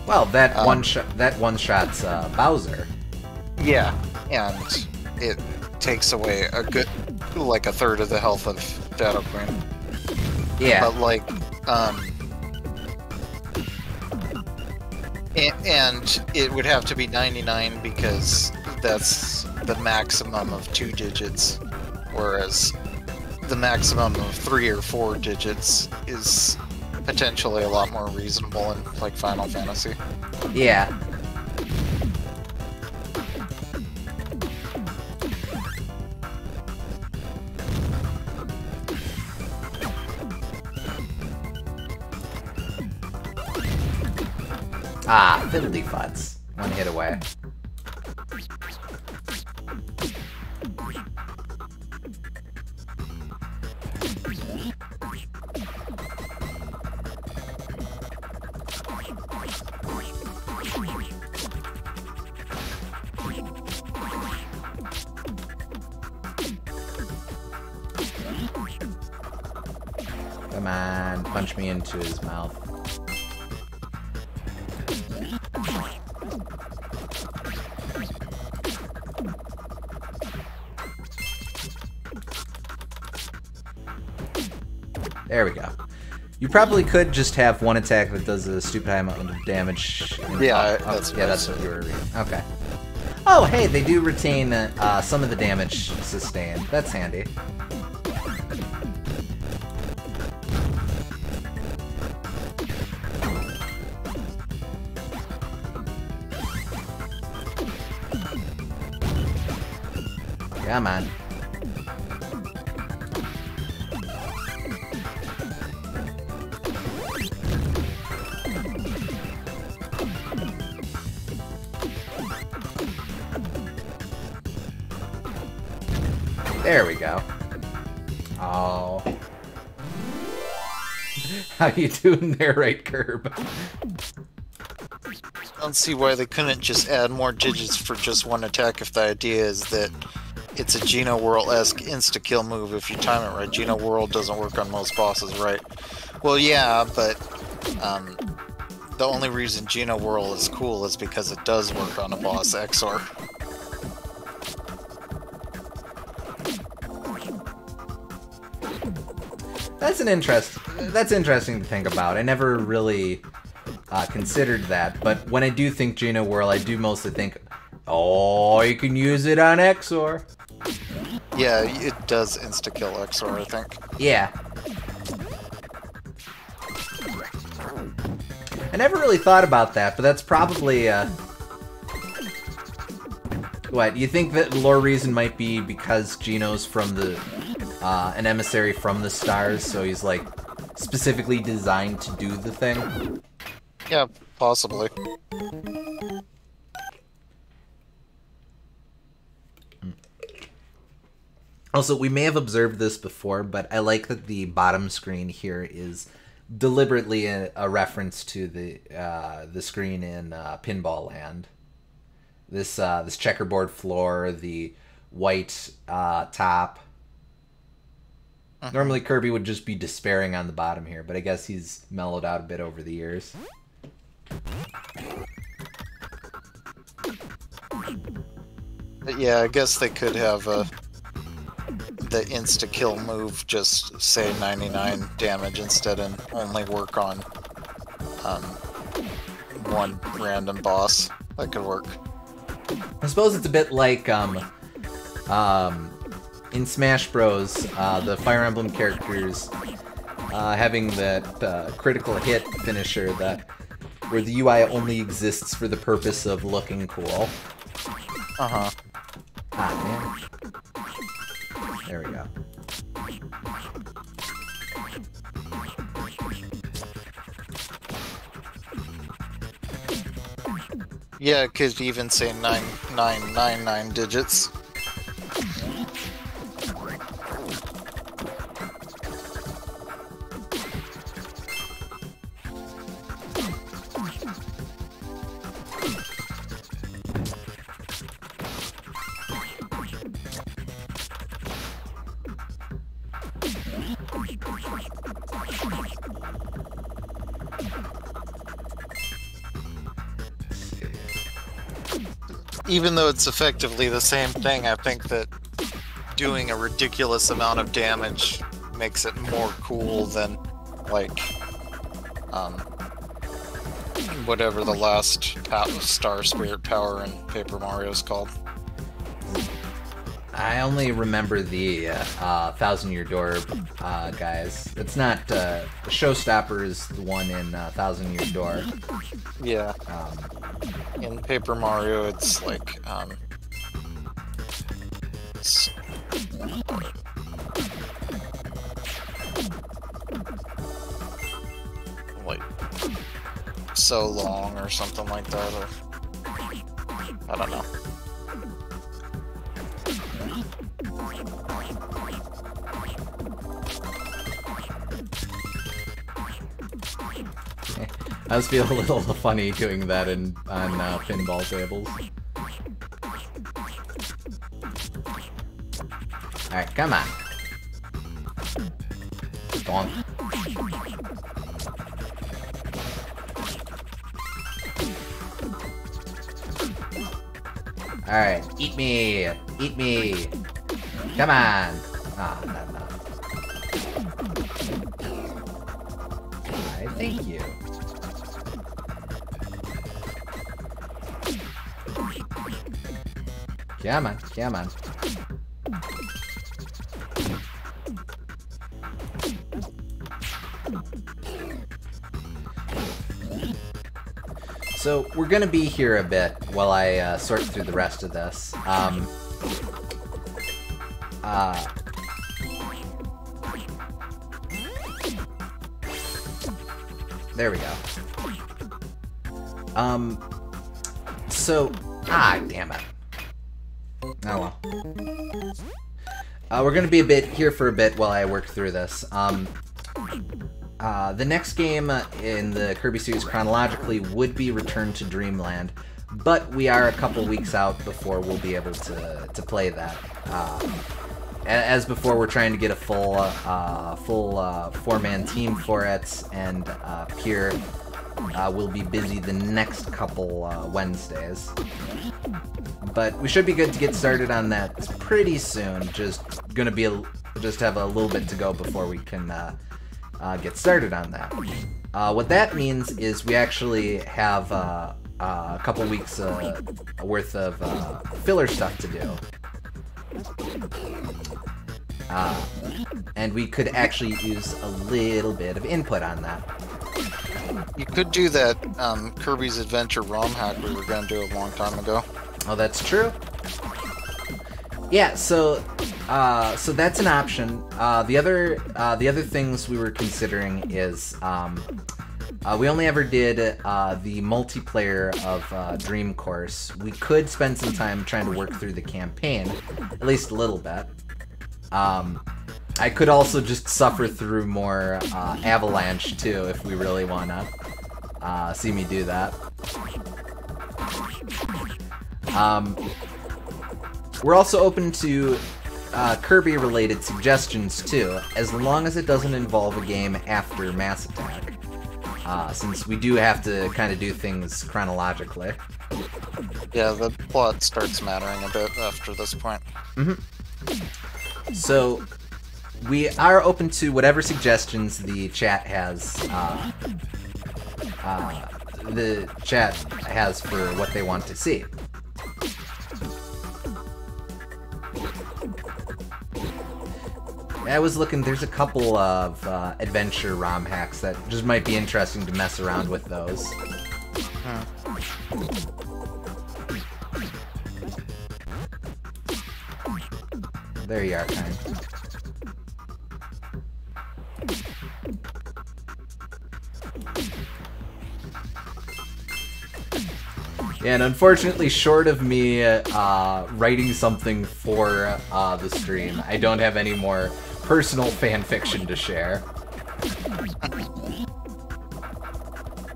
Well, that one shot's Bowser. Yeah, and it takes away a good, like, a third of the health of Shadow Queen. Yeah. But, like, and it would have to be 99 because that's the maximum of 2 digits, whereas the maximum of 3 or 4 digits is potentially a lot more reasonable in, like, Final Fantasy. Yeah. Ah, fiddly futz. One hit away. Come on, punch me into his mouth. There we go. You probably could just have one attack that does a stupid high amount of damage. Yeah, that's what you were reading. Okay. Oh, hey, they do retain some of the damage sustained. That's handy. Come on. There we go. Oh. How you doing there, right, Curb? I don't see why they couldn't just add more digits for just one attack if the idea is that it's a Geno Whirl-esque insta-kill move if you time it right. Geno Whirl doesn't work on most bosses, right? Well, yeah, but the only reason Geno Whirl is cool is because it does work on a boss XOR. That's interesting to think about. I never really considered that, but when I do think Geno Whirl, I do mostly think, oh, you can use it on XOR. Yeah, it does insta-kill XOR, I think. Yeah. I never really thought about that, but that's probably, what, you think that the lore reason might be because Geno's from the, an emissary from the stars, so he's, like, specifically designed to do the thing? Yeah, possibly. Also, we may have observed this before, but I like that the bottom screen here is deliberately a reference to the screen in Pinball Land. This checkerboard floor, the white top. Normally Kirby would just be despairing on the bottom here, but I guess he's mellowed out a bit over the years. Yeah, I guess they could have the insta-kill move just say 99 damage instead and only work on one random boss. That could work. I suppose it's a bit like in Smash Bros, the Fire Emblem characters having that critical hit finisher where the UI only exists for the purpose of looking cool. Uh-huh. Ah, man. There we go. Yeah, it could even say 9999 digits. even though it's effectively the same thing, I think that doing a ridiculous amount of damage makes it more cool than, like, whatever the last Star Spirit Power in Paper Mario is called. I only remember the 1,000-Year Door guys. It's not Showstopper is the one in 1,000-Year Door. Yeah. In Paper Mario, it's like it's, like so long or something like that, or I don't know. I just feel a little funny doing that on pinball tables. Alright, come on. Bonk. Alright, eat me! Eat me! Come on! Ah, not enough. Alright, thank you. Come on, come on. So, we're gonna be here a bit while I sort through the rest of this. There we go. Damn it. Oh well. We're gonna be here for a bit while I work through this. The next game in the Kirby series chronologically would be Return to Dreamland, but we are a couple weeks out before we'll be able to play that. As before, we're trying to get a full four-man team for it, and Pierre will be busy the next couple Wednesdays. But we should be good to get started on that pretty soon. Just have a little bit to go before we can get started on that. What that means is we actually have a couple weeks worth of filler stuff to do. And we could actually use a little bit of input on that. You could do that Kirby's Adventure ROM hack we were going to do a long time ago. Oh, that's true. Yeah, so that's an option. The other things we were considering is we only ever did the multiplayer of Dream Course. We could spend some time trying to work through the campaign, at least a little bit. I could also just suffer through more Avalanche too if we really wanna see me do that. We're also open to Kirby-related suggestions too, as long as it doesn't involve a game after Mass Attack, since we do have to kind of do things chronologically. Yeah, the plot starts mattering a bit after this point. So, we are open to whatever suggestions the chat has. For what they want to see. I was looking, there's a couple of adventure ROM hacks that just might be interesting to mess around with those. There you are, kind. Yeah, and unfortunately, short of me writing something for the stream, I don't have any more personal fan fiction to share.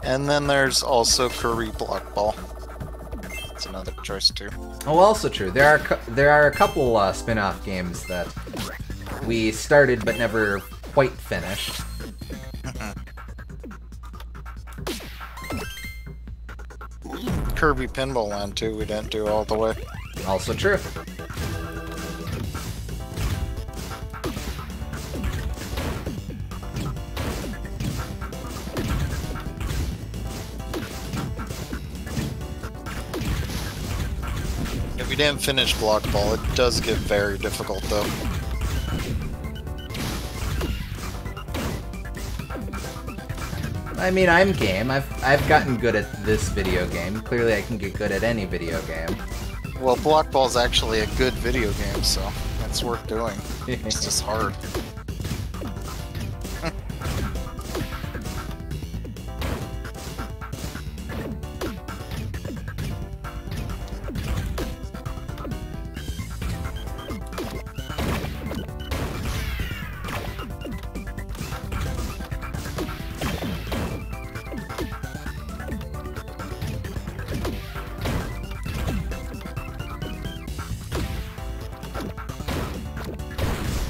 And then there's also Kirby Brawl Ball. That's another choice too. Oh, also true. There are a couple spin-off games that we started but never quite finished. Kirby Pinball Land too. We didn't do all the way. Also true. If we didn't finish Block Ball, it does get very difficult though. I mean, I'm game. I've gotten good at this video game. Clearly, I can get good at any video game. Well, Block Ball's actually a good video game, so it's worth doing. It's just hard.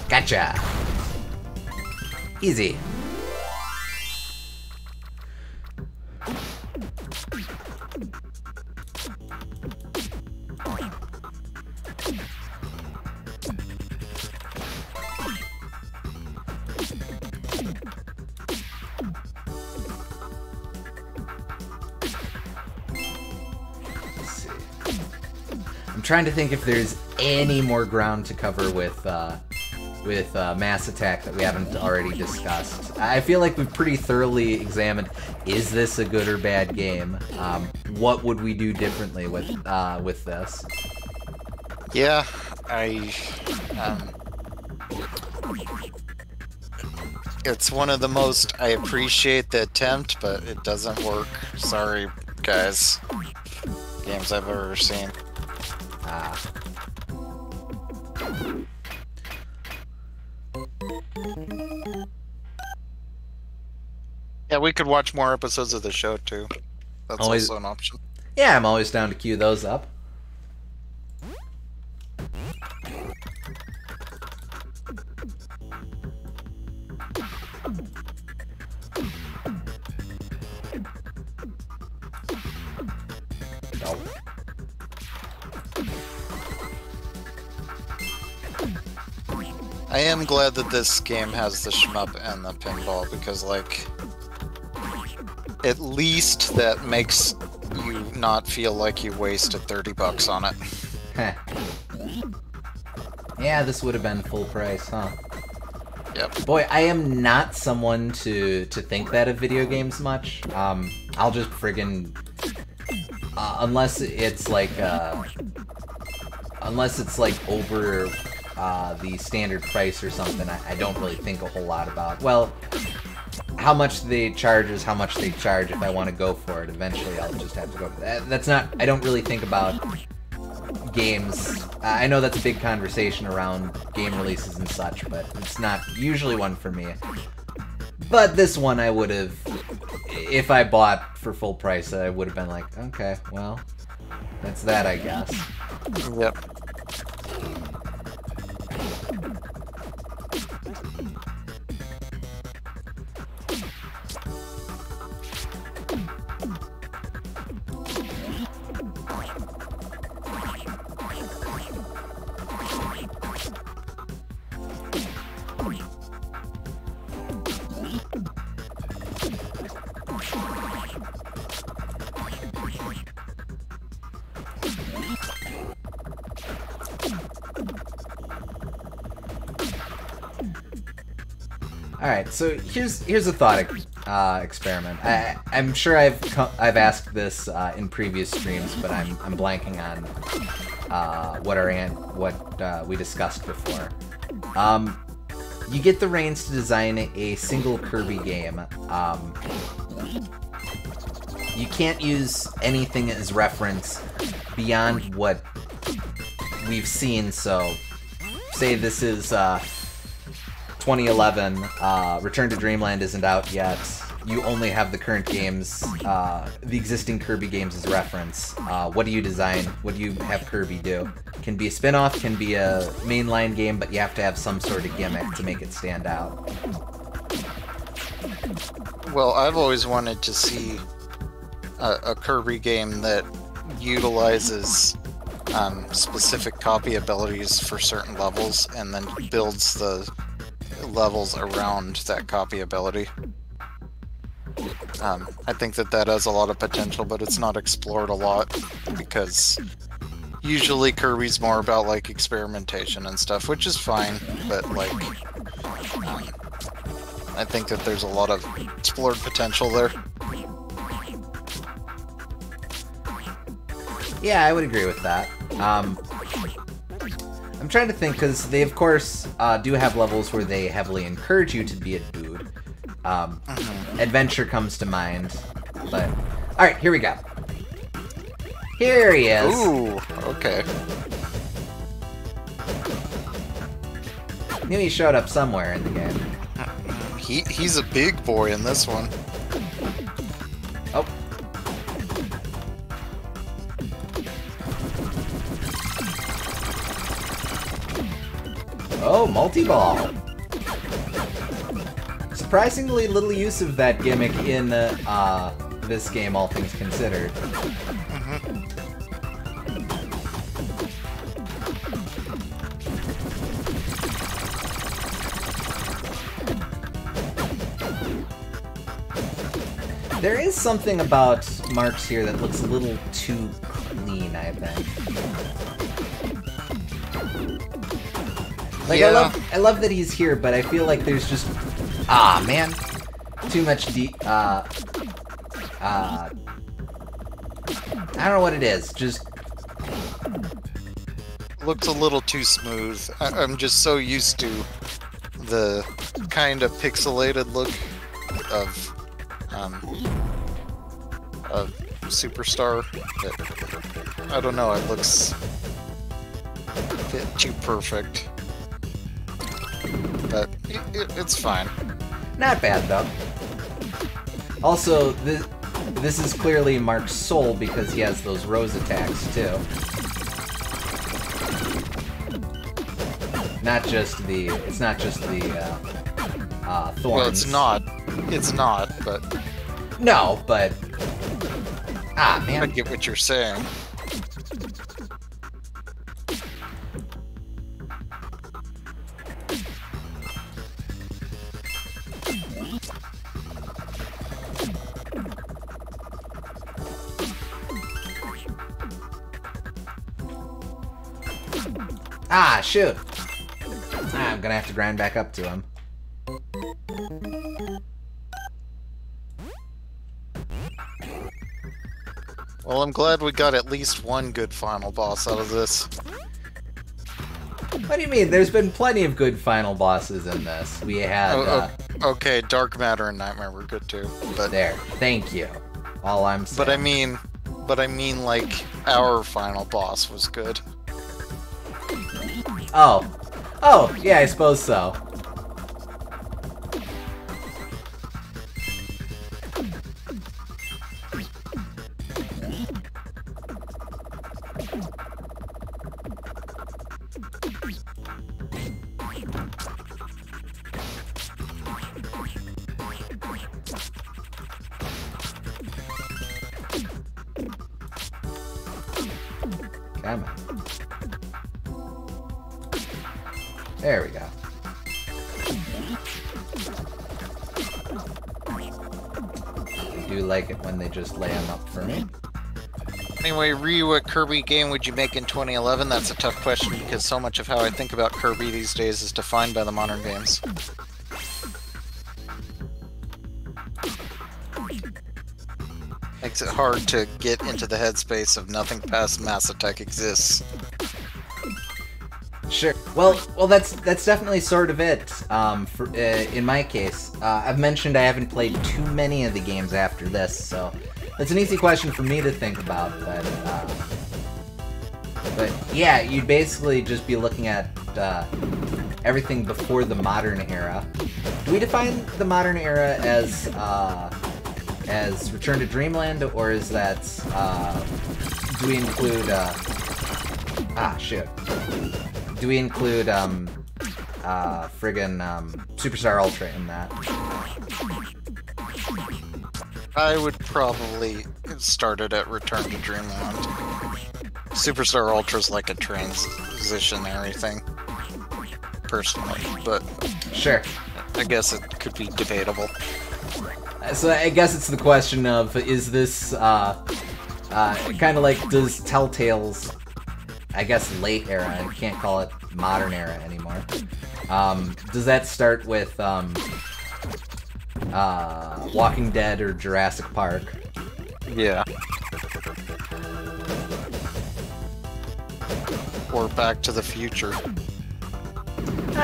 Gotcha! Easy. I'm trying to think if there's any more ground to cover with Mass Attack that we haven't already discussed. I feel like we've pretty thoroughly examined, is this a good or bad game? What would we do differently with this? Yeah, it's one of the most, I appreciate the attempt, but it doesn't work. Sorry, guys. Games I've ever seen. Yeah, we could watch more episodes of the show, too. That's also an option. Yeah, I'm always down to queue those up. No. I am glad that this game has the shmup and the pinball, because, like, at least that makes you not feel like you wasted $30 on it. Heh. Yeah, this would have been full price, huh? Yep. Boy, I am not someone to think that of video games much. I'll just friggin' unless it's like over the standard price or something, I don't really think a whole lot about. Well, how much they charge is how much they charge. If I want to go for it, eventually I'll just have to go for that. That's not, I don't really think about games. I know that's a big conversation around game releases and such, but it's not usually one for me. But this one I would have, if I bought for full price, I would have been like, okay, well, that's that, I guess. Yep. Alright, so here's a thought experiment. I'm sure I've asked this in previous streams, but I'm blanking on what we discussed before. You get the reins to design a single Kirby game. You can't use anything as reference beyond what we've seen, so say this is 2011, Return to Dreamland isn't out yet, you only have the current games, the existing Kirby games as reference. What do you design? What do you have Kirby do? Can be a spin-off, can be a mainline game, but you have to have some sort of gimmick to make it stand out. Well, I've always wanted to see a Kirby game that utilizes specific copy abilities for certain levels and then builds the levels around that copy ability. I think that has a lot of potential, but it's not explored a lot because usually Kirby's more about like experimentation and stuff, which is fine, but like I think that there's a lot of explored potential there. Yeah, I would agree with that. I'm trying to think, because they, of course, do have levels where they heavily encourage you to be a dude. Adventure comes to mind, but... Alright, here we go. Here he is. Ooh, okay. Knew he showed up somewhere in the game. He's a big boy in this one. Oh. Oh, multi-ball. Surprisingly little use of that gimmick in this game, all things considered. There is something about Marks here that looks a little too clean, I think. Like, yeah. I love that he's here, but I feel like there's just... Ah, man. Too much I don't know what it is, just... Looks a little too smooth. I'm just so used to the kind of pixelated look of Superstar that, I don't know, it looks a bit too perfect. But it's fine. Not bad, though. Also, this is clearly Mark's soul because he has those rose attacks, too. It's not just the thorns. Well, it's not, but... No, but... Ah, man. I get what you're saying. Ah, shoot! I'm gonna have to grind back up to him. Well, I'm glad we got at least one good final boss out of this. What do you mean? There's been plenty of good final bosses in this. We had... okay, Dark Matter and Nightmare were good too. But there, thank you. All I'm saying. But I mean, like, our final boss was good. Oh. Oh, yeah, I suppose so. Come on. There we go. I do like it when they just lay them up for me. Anyway, Ryu, what Kirby game would you make in 2011? That's a tough question because so much of how I think about Kirby these days is defined by the modern games. Makes it hard to get into the headspace of nothing past Mass Attack exists. Sure. Well, that's definitely sort of it. In my case, I've mentioned I haven't played too many of the games after this, so it's an easy question for me to think about. But yeah, you'd basically just be looking at everything before the modern era. Do we define the modern era as Return to Dreamland, or is that do we include do we include friggin' Superstar Ultra in that? I would probably start it at Return to Dreamland. Superstar Ultra's like a transitionary thing, personally, but Sure. I guess it could be debatable. So I guess it's the question of, is this, kind of like, does Telltale's, I guess, late era, I can't call it modern era anymore, does that start with, Walking Dead or Jurassic Park? Yeah. Or Back to the Future.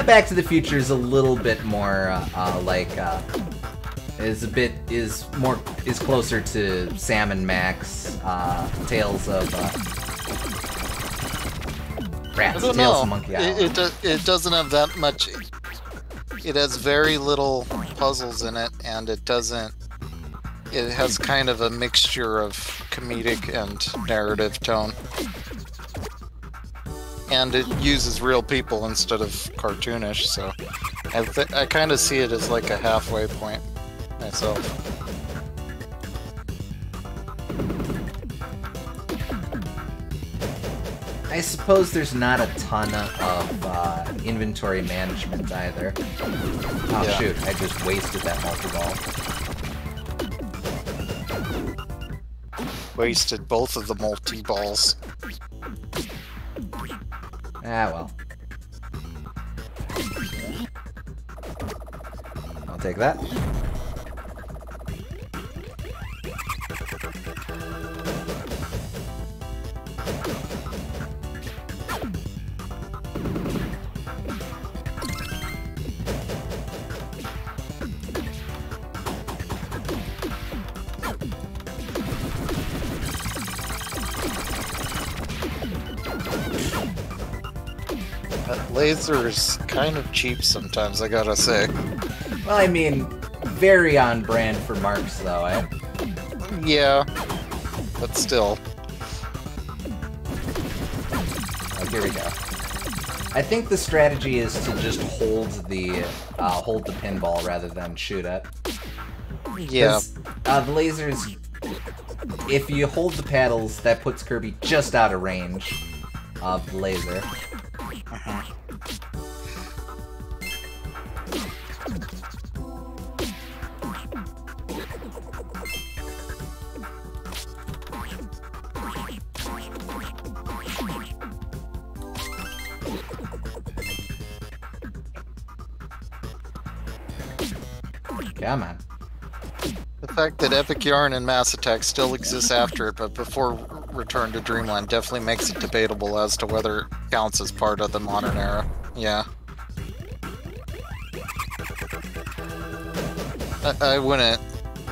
Back to the Future is a little bit more, is closer to Sam and Max, Tales of, Rats, I don't Tales know. of Monkey Island. It doesn't have that much. It has very little puzzles in it, and it doesn't. It has kind of a mixture of comedic and narrative tone. And it uses real people instead of cartoonish, so I kind of see it as like a halfway point myself. I suppose there's not a ton of inventory management either. Oh Yeah. shoot, I just wasted that multi-ball. Wasted both of the multi-balls. Ah well. I'll take that. That laser is kind of cheap sometimes, I gotta say. Well, I mean, very on brand for Marks, though, eh? Yeah, but still. Oh, here we go. I think the strategy is to just hold the pinball rather than shoot it. Yeah. The lasers, if you hold the paddles, that puts Kirby just out of range of the laser. Come on. The fact that Epic Yarn and Mass Attack still exists after it, but before Return to Dreamland, definitely makes it debatable as to whether it counts as part of the modern era. Yeah. I wouldn't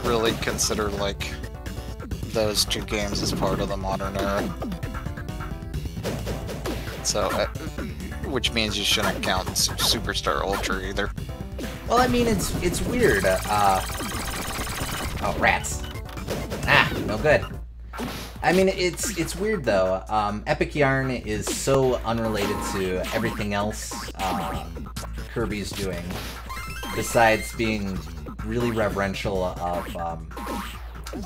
really consider, like, those two games as part of the modern era. So, which means you shouldn't count Superstar Ultra either. Well, I mean, it's weird. Oh, rats. Ah, no good. I mean, it's weird though. Epic Yarn is so unrelated to everything else Kirby's doing, besides being really reverential of,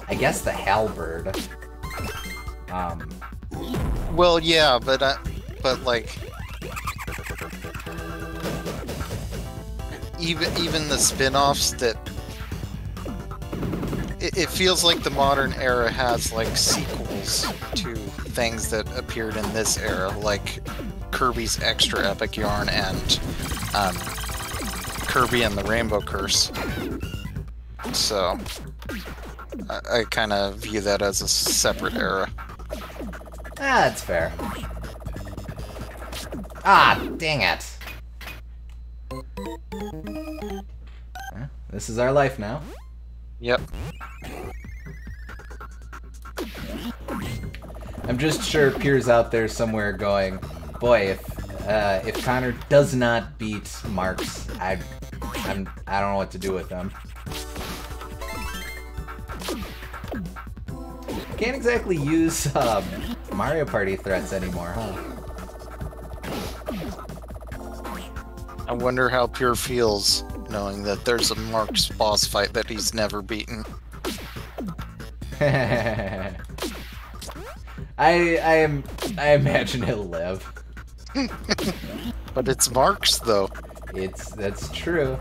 I guess, the Halberd. Well, yeah, but like, even the spin-offs that it feels like the modern era has like sequels to things that appeared in this era, like Kirby's Extra Epic Yarn and Kirby and the Rainbow Curse. So I kind of view that as a separate era. Ah, that's fair. Ah, dang it. Well, this is our life now. Yep. I'm just sure Pier's out there somewhere going, boy, if Connor does not beat Marks, I don't know what to do with him. Can't exactly use Mario Party threats anymore, huh? I wonder how Pure feels knowing that there's a Mark's boss fight that he's never beaten. I imagine he'll live. But it's Mark's though. That's true.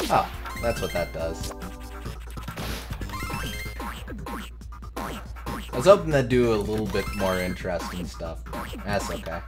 Oh, that's what that does. I was hoping they'd do a little bit more interesting stuff, but that's okay.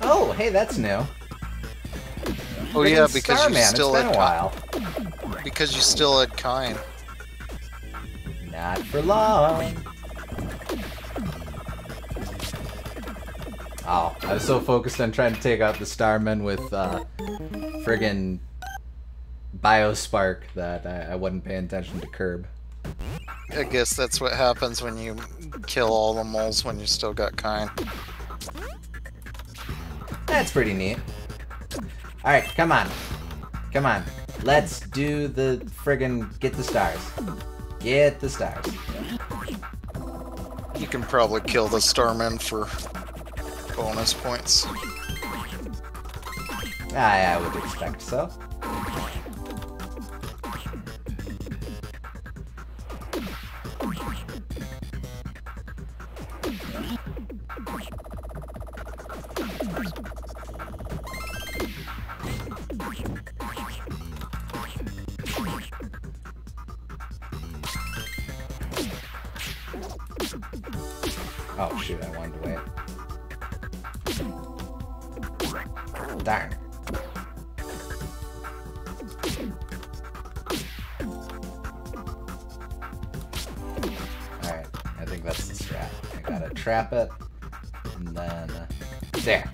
Oh, hey, that's new. Oh yeah, because Starman, you still it's been had a while. Because you still had Kine. Not for long. Oh, I was so focused on trying to take out the Starman with friggin' Biospark that I wasn't paying attention to Curb. I guess that's what happens when you kill all the moles when you still got Kine. That's pretty neat. Alright, come on. Come on. Let's do the friggin' get the stars. Get the stars. You can probably kill the Starman for bonus points. I would expect so. Oh shoot, I wanted to wait. Darn. Alright, I think that's the strat. I gotta trap it, and then... there.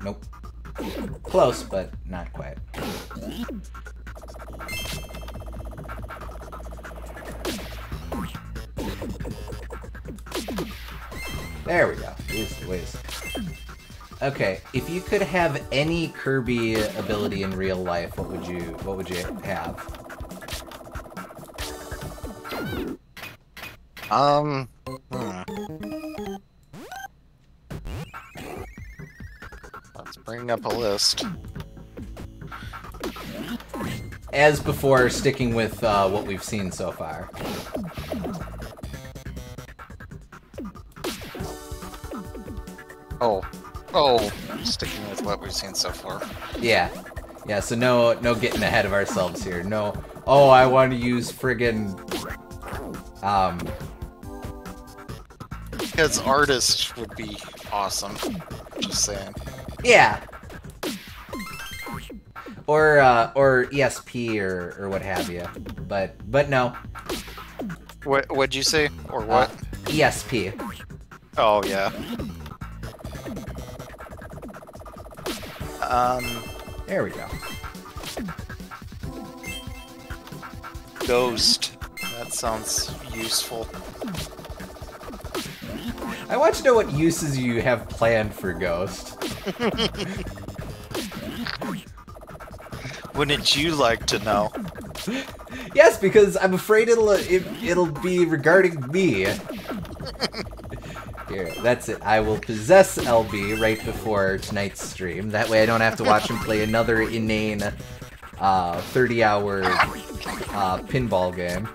Nope. Close, but not quite. There we go. Easy. Okay, if you could have any Kirby ability in real life, what would you have? Let's bring up a list. As before, sticking with what we've seen so far. Oh, sticking with what we've seen so far. Yeah, so no getting ahead of ourselves here. No, oh, I want to use friggin' Because artist would be awesome. Just saying. yeah. Or ESP or what have you. But no. What'd you say? Or what? ESP. Oh yeah. There we go. Ghost. That sounds useful. I want to know what uses you have planned for Ghost. Wouldn't you like to know? Yes, because I'm afraid it'll be regarding me. Here, that's it. I will possess LB right before tonight's stream. That way I don't have to watch him play another inane 30-hour pinball game.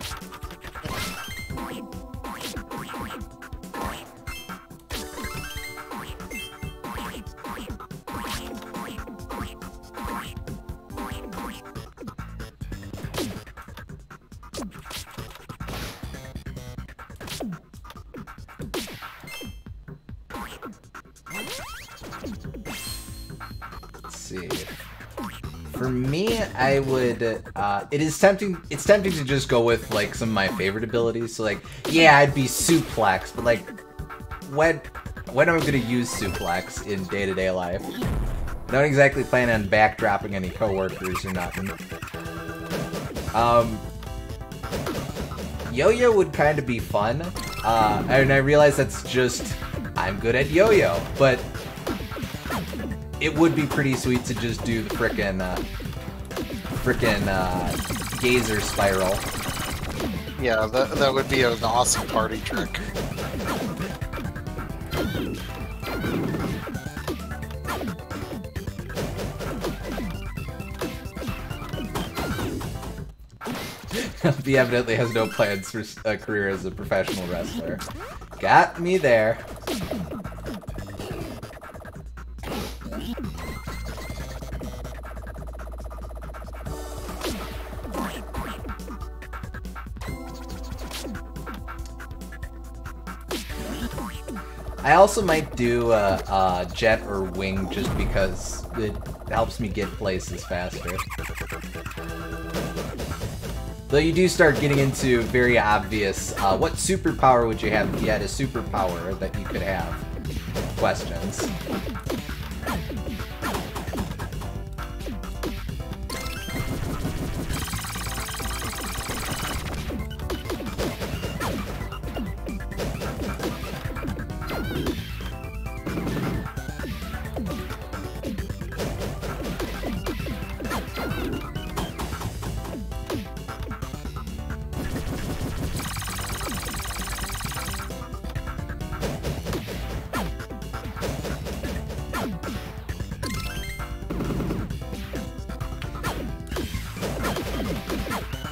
For me, I would, it's tempting to just go with, like, some of my favorite abilities. So, like, yeah, I'd be Suplex, but, like, when am I gonna use Suplex in day-to-day life? I don't exactly plan on backdropping any coworkers or nothing. Yo-Yo would kind of be fun, and I realize that's just, I'm good at Yo-Yo, but it would be pretty sweet to just do the frickin' Gazer Spiral. Yeah, that would be an awesome party trick. He evidently has no plans for a career as a professional wrestler. Got me there. I also might do a jet or wing just because it helps me get places faster. Though you do start getting into very obvious, what superpower would you have if you had a superpower that you could have? Questions.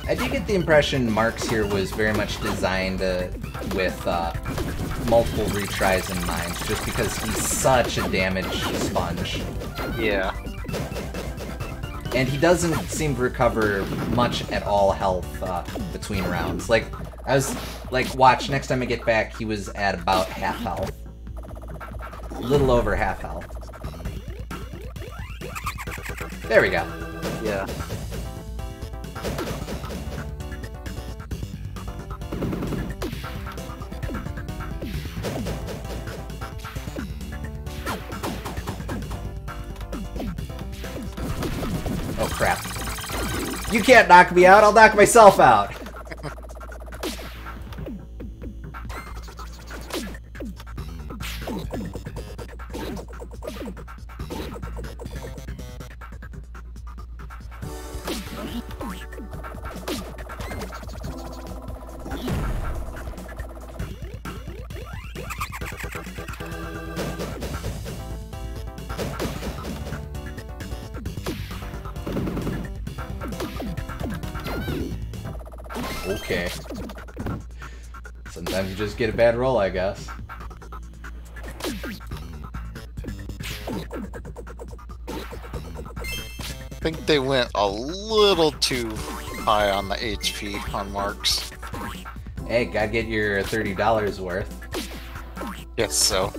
I do get the impression Marks here was very much designed with multiple retries in mind, just because he's such a damage sponge. Yeah. And he doesn't seem to recover much at all health between rounds. Like, I was like, watch, next time I get back, he was at about half health. A little over half health. There we go. Yeah. Oh crap. You can't knock me out, I'll knock myself out! Okay. Sometimes you just get a bad roll, I guess. I think they went a little too high on the HP on Marks. Hey, gotta get your $30 worth. Yes, so.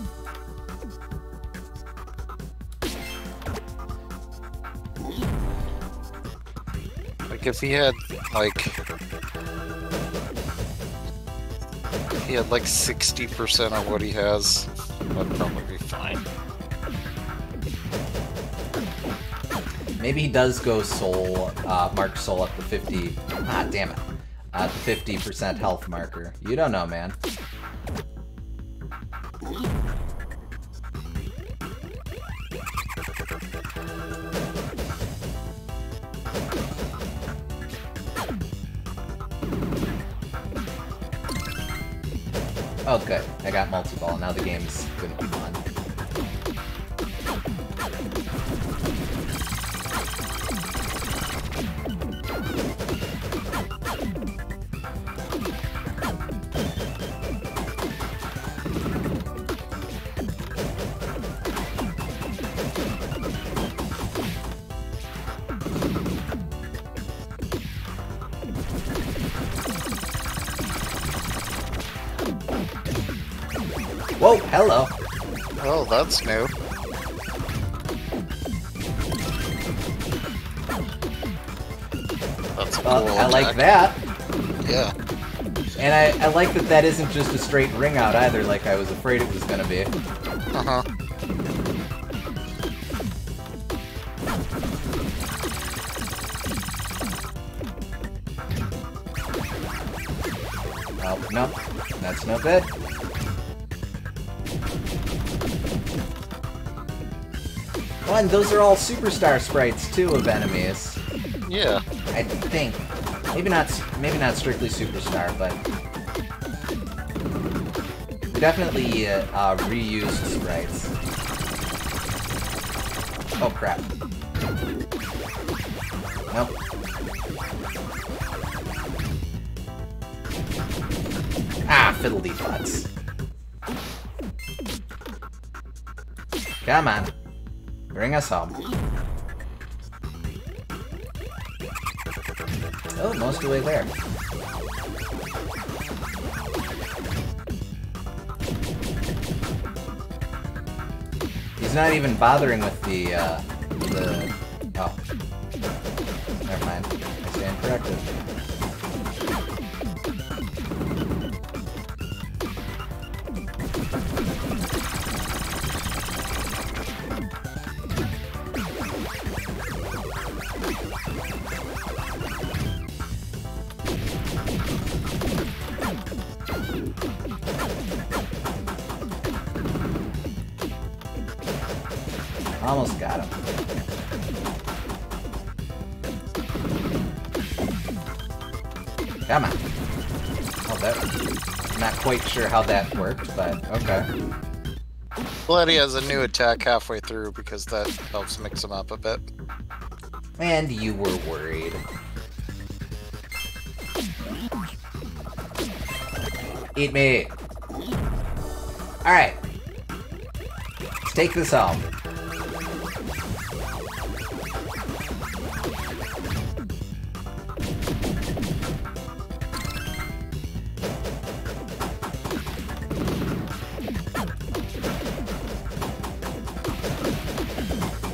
Like, if he had, like... If he had, like, 60% of what he has, that'd probably be fine. Maybe he does go soul, mark soul at the 50... Ah, damn it. The 50% health marker. You don't know, man. Oh, good. I got multi-ball. Now the game's gonna be fun. Whoa, hello. Oh, that's new. cool I like attack. that. Yeah. And I like that that isn't just a straight ring out either, like I was afraid it was gonna be. Uh-huh. Oh, no. That's no good. Oh, and those are all superstar sprites too of enemies. Yeah. I think. Maybe not strictly superstar, but definitely reused sprites. Oh crap. Nope. Ah, fiddly butts. Come on. Bring us home. Oh, most of the way there. He's not even bothering with the oh. Never mind. I stand corrected. Almost got him. Come on. Oh, that... I'm not quite sure how that worked, but okay. Glad he has a new attack halfway through because that helps mix him up a bit. And you were worried. Eat me. Alright. Let's take this home.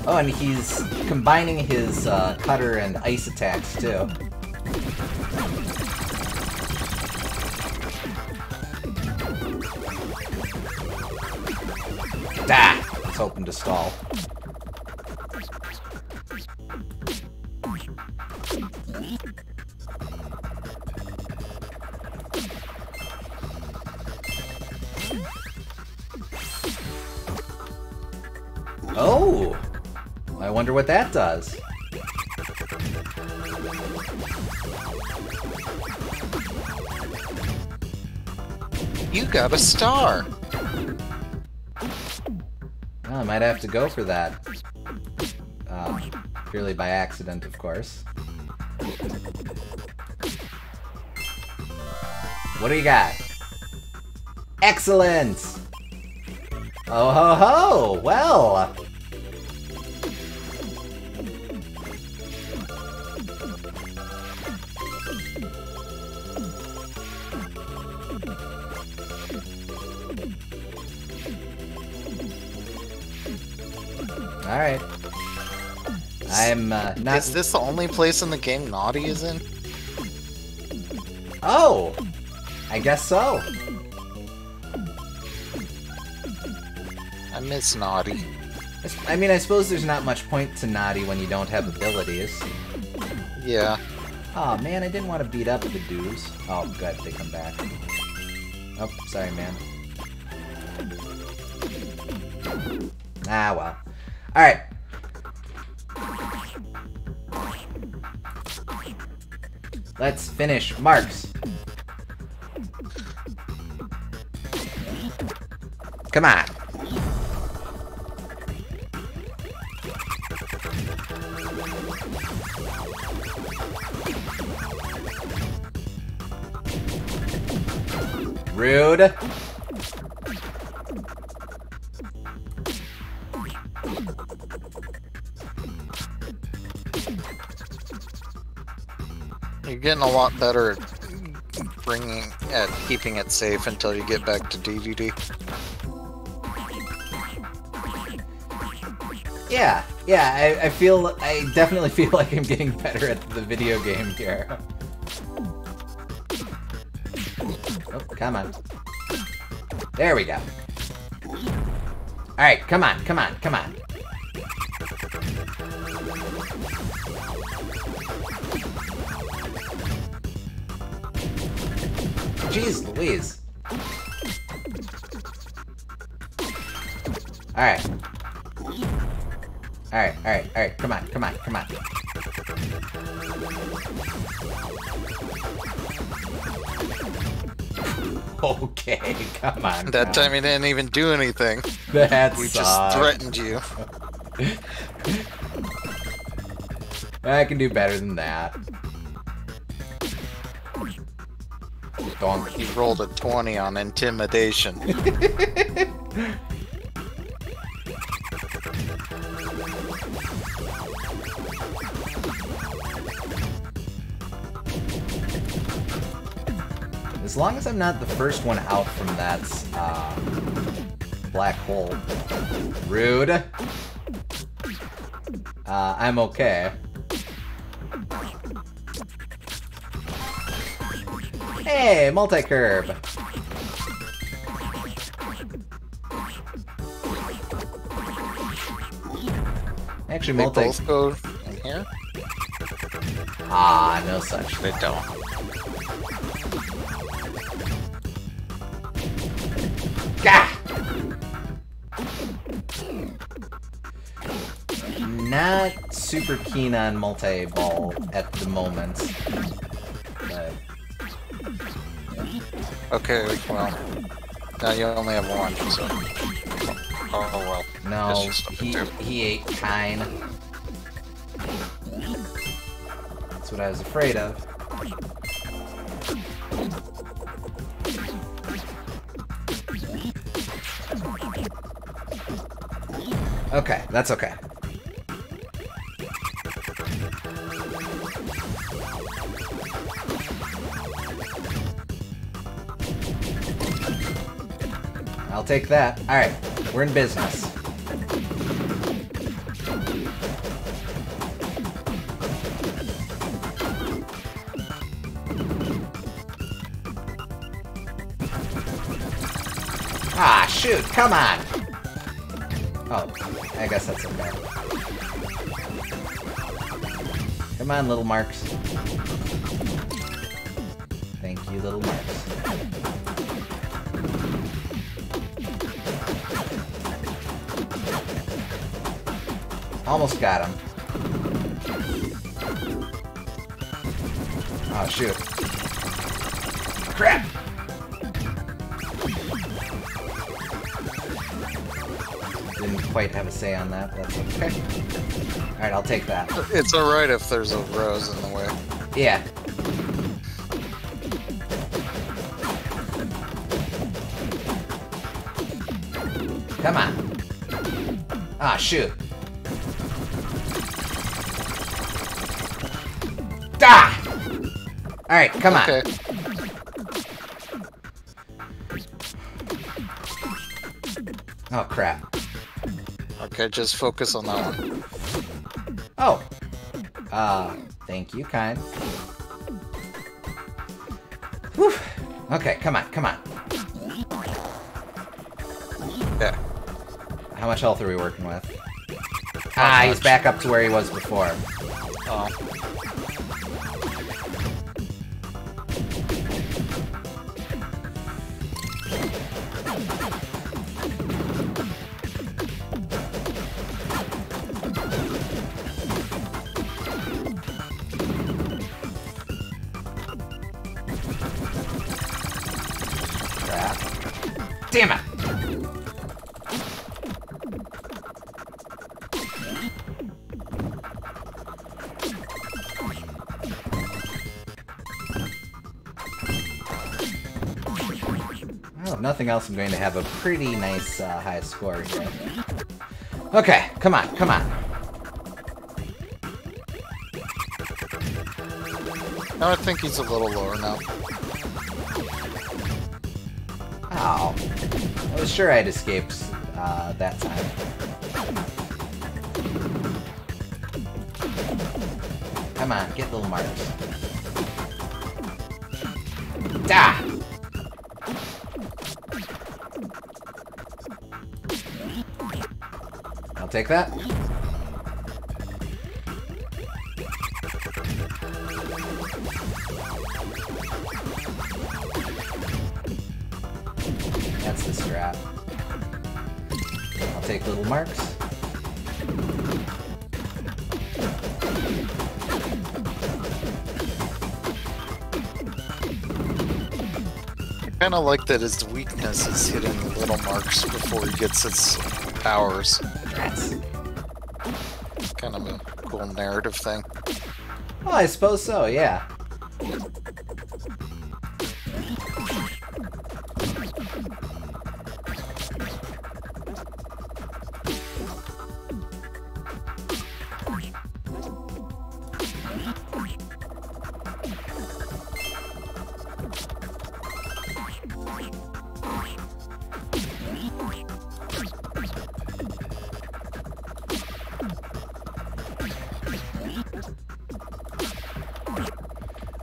Oh, and he's combining his cutter and ice attacks, too. Ah! I was hoping to stall. Oh! I wonder what that does. You got a star! Well, I might have to go for that. Purely by accident, of course. What do you got? Excellent! Oh ho ho! Well! Alright. I'm not... Is this the only place in the game Naughty is in? Oh! I guess so. I miss Naughty. I mean, I suppose there's not much point to Naughty when you don't have abilities. Yeah. Oh man, I didn't want to beat up the dudes. Oh, good, they come back. Oh, sorry, man. Ah, well. Alright. Let's finish Marks. Come on. Rude. You're getting a lot better at keeping it safe until you get back to DDD. Yeah, I definitely feel like I'm getting better at the video game here. Oh, come on. There we go. Alright, come on. Jeez Louise. Alright. Alright, come on. Okay, come on. That time he didn't even do anything. That We sucks. just threatened you. I can do better than that. He rolled a 20 on intimidation. As long as I'm not the first one out from that black hole. Rude. I'm okay. Hey, multi-curb. Actually, They both go in here? Ah, no such. They don't. Gah! Not super keen on multi-ball at the moment. But... Okay, well, now you only have one, so... Oh well. No, Guess you're stuck he ate Kine. That's what I was afraid of. Okay, that's okay. I'll take that. Alright, we're in business. Ah, shoot, come on! Oh, I guess that's okay. Come on, little marks. Thank you, little marks. Almost got him. Oh, shoot. Crap! Didn't quite have a say on that, but that's okay. Alright, I'll take that. It's alright if there's a rose in the way. Yeah. Come on. Ah, shoot. Ah! Alright, come on. Okay. Oh, crap. Okay, just focus on that one. Oh. Thank you, kind. Whew. Okay, come on. Yeah. How much health are we working with? Ah, he's back up to where he was before. Oh. Crap. Damn it! Oh, if nothing else, I'm going to have a pretty nice high score here. Okay, come on. I think he's a little lower now. Oh. I was sure I'd escaped that time. Come on, get little marks. Da! I'll take that. That's the strat. I'll take little marks. I kind of like that his weakness is hitting the little marks before he gets his powers. Rats. Kind of a cool narrative thing. Well, I suppose so, yeah.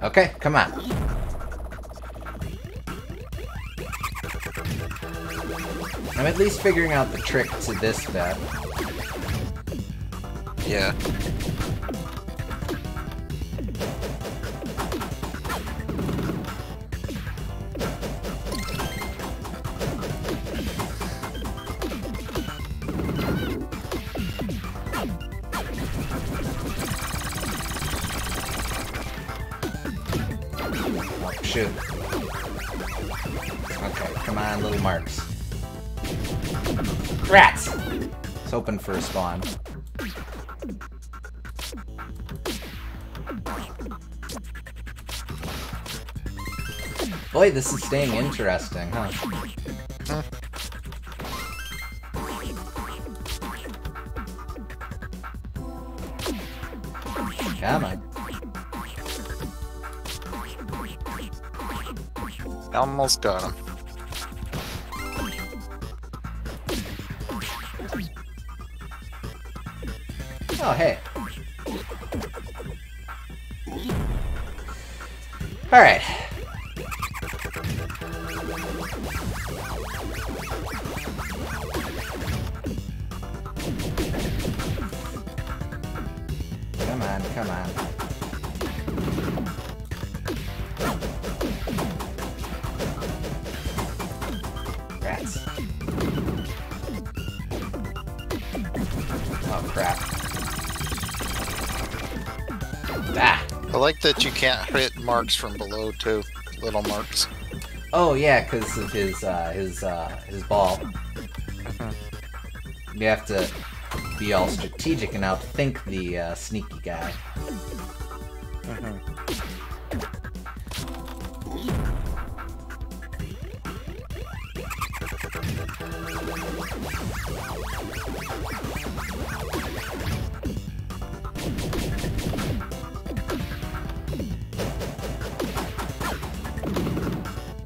Okay, come on. I'm at least figuring out the trick to this bet. Yeah. Shoot. Okay, come on, little marks. Rats! I was hoping for a spawn. Boy, this is staying interesting, huh? Come on. Almost got him. Oh, hey. Alright. Come on, come on. Rats. Oh, crap. Ah! I like that you can't hit marks from below, too. Little marks. Oh, yeah, because of his ball. You have to be all strategic and outthink the sneaky guy.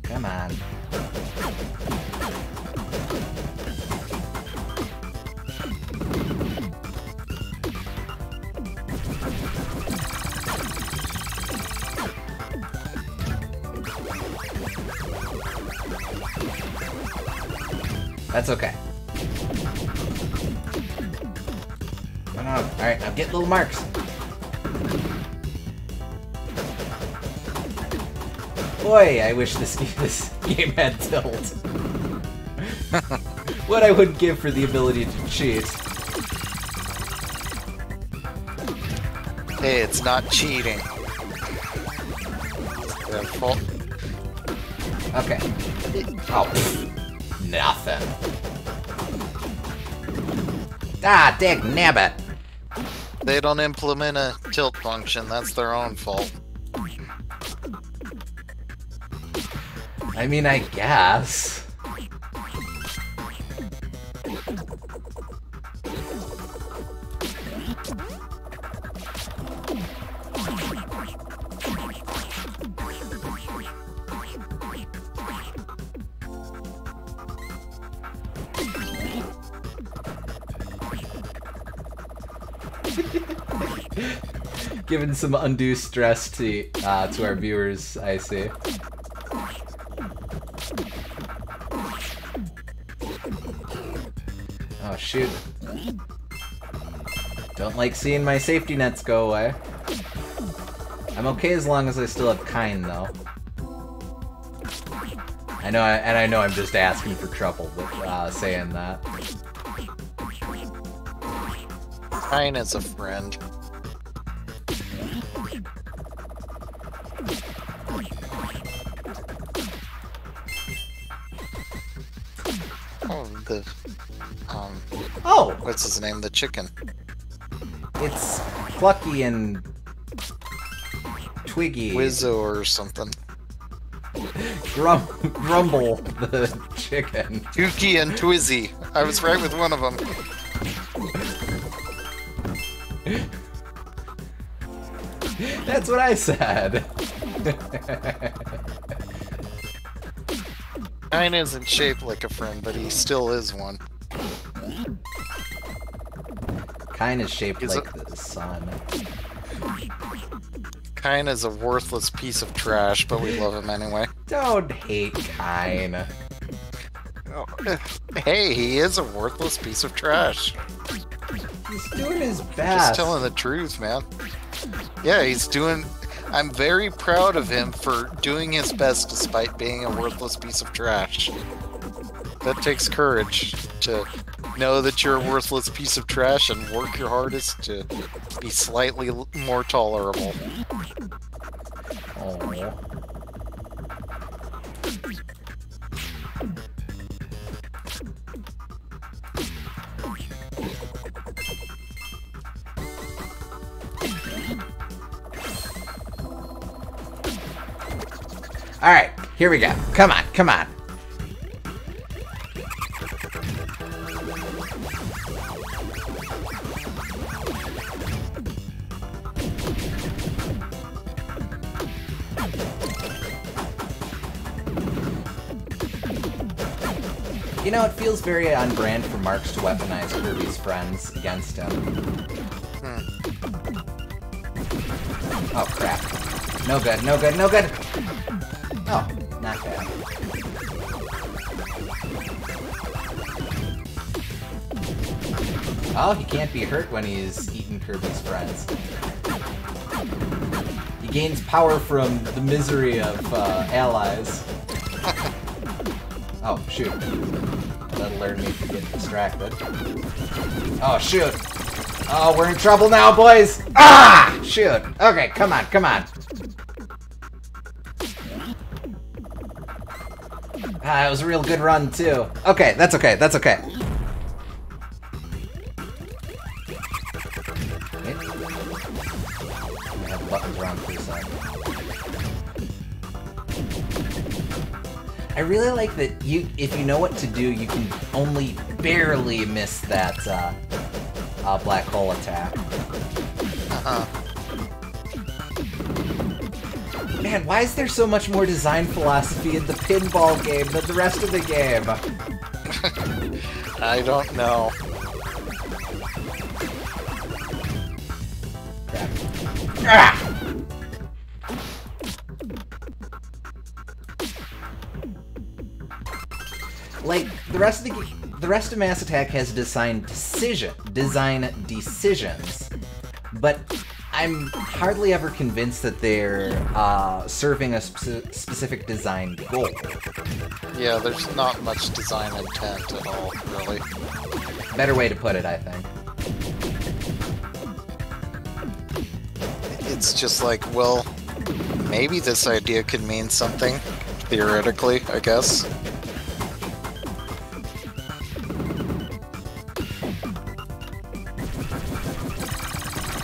Come on. That's okay. No, no. Alright, now get little marks. Boy, I wish this game had tilt. What I wouldn't give for the ability to cheat. Hey, it's not cheating. It's their fault. Okay. Oh, pfft. Nothing. Ah, dag nabbit. They don't implement a tilt function. That's their own fault. I mean, I guess. Giving some undue stress to our viewers, I see. Oh, shoot. Don't like seeing my safety nets go away. I'm okay as long as I still have Kine, though. I know I'm just asking for trouble with saying that. Kine is a friend. Oh! What's his name? The chicken. It's Plucky and Twiggy. Wizzo or something. Grumble, the chicken. Dookie and Twizzy. I was right with one of them. That's what I said. Kine isn't shaped like a friend, but he still is one. Kine is shaped like the sun. Kine is a worthless piece of trash, but we love him anyway. Don't hate Kine. Oh, hey, he is a worthless piece of trash. He's doing his best. Just telling the truth, man. Yeah, he's doing... I'm very proud of him for doing his best despite being a worthless piece of trash. That takes courage to know that you're a worthless piece of trash and work your hardest to be slightly more tolerable. Oh. Alright, here we go. Come on, come on. You know, it feels very on brand for Marks to weaponize Kirby's friends against him. Oh, crap. No good, no good, no good! Oh, not bad. Oh, he can't be hurt when he's eating Kirby's friends. He gains power from the misery of allies. Oh, shoot. That'll learn me to get distracted. Oh, shoot. Oh, we're in trouble now, boys! Ah! Shoot. Okay, come on, come on. Ah, it was a real good run, too. Okay, that's okay, that's okay. Wait. I have buttons around for a sec. I really like that if you know what to do, you can only barely miss that black hole attack. Man, why is there so much more design philosophy in the pinball game than the rest of the game? I don't know. Crap. Ah! Like, the rest of Mass Attack has design decisions, but I'm hardly ever convinced that they're serving a specific design goal. Yeah, there's not much design intent at all, really. Better way to put it, I think. It's just like, well, maybe this idea could mean something, theoretically, I guess.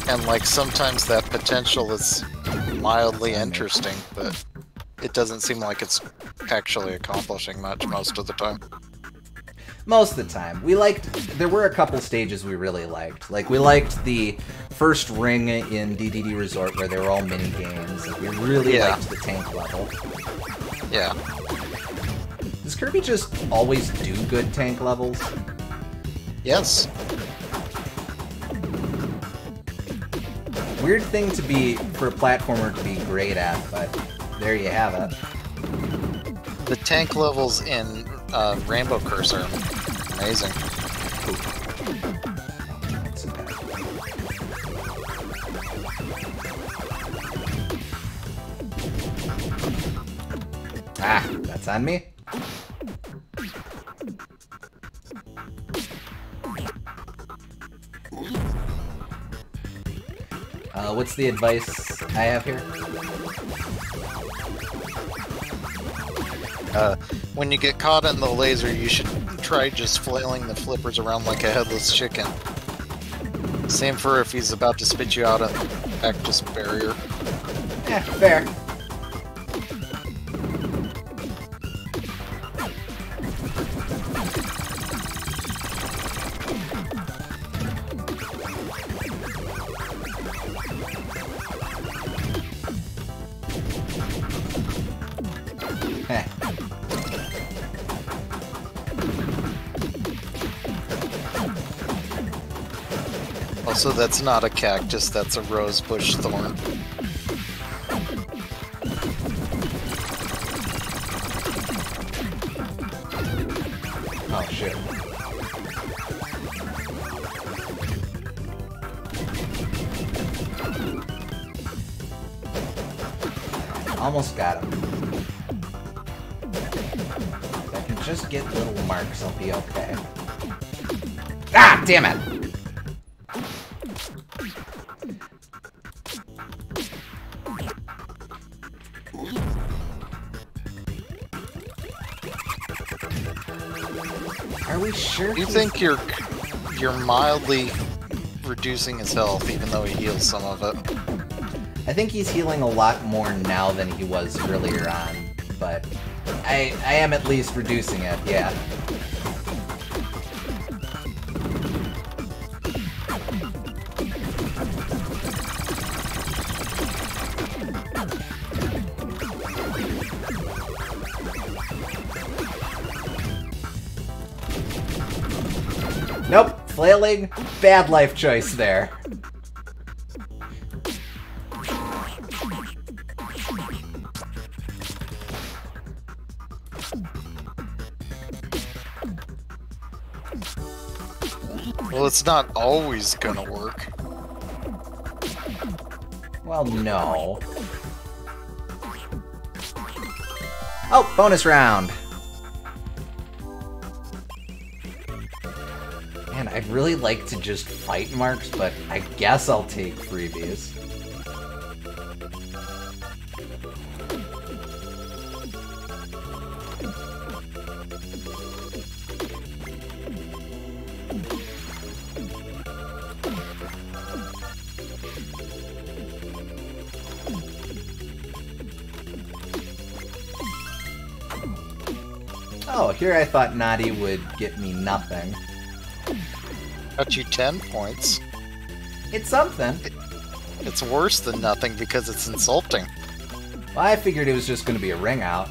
And like sometimes that potential is mildly interesting, but it doesn't seem like it's actually accomplishing much most of the time. Most of the time. There were a couple stages we really liked. Like, we liked the first ring in DDD Resort where they were all mini-games. Like, we really liked the tank level. Yeah. Does Kirby just always do good tank levels? Weird thing to be, for a platformer to be great at, but there you have it. The tank levels in Rainbow Curse are amazing. Ah, that's on me. What's the advice I have here? When you get caught in the laser, you should try just flailing the flippers around like a headless chicken. Same for if he's about to spit you out a cactus barrier. Yeah, fair. Also, that's not a cactus, that's a rosebush thorn. Oh, shit. Almost got him. If I can just get little marks, I'll be okay. Ah, damn it! Are we sure? You think you're mildly reducing his health, even though he heals some of it? I think he's healing a lot more now than he was earlier on, but I am at least reducing it, yeah. Nope, flailing, bad life choice there. Well, it's not always gonna work. Well, no. Oh, bonus round! Man, I'd really like to just fight marks, but I guess I'll take freebies. Oh, here I thought Naughty would get me nothing. Got you 10 points. It's something. It's worse than nothing because it's insulting. Well, I figured it was just going to be a ring out.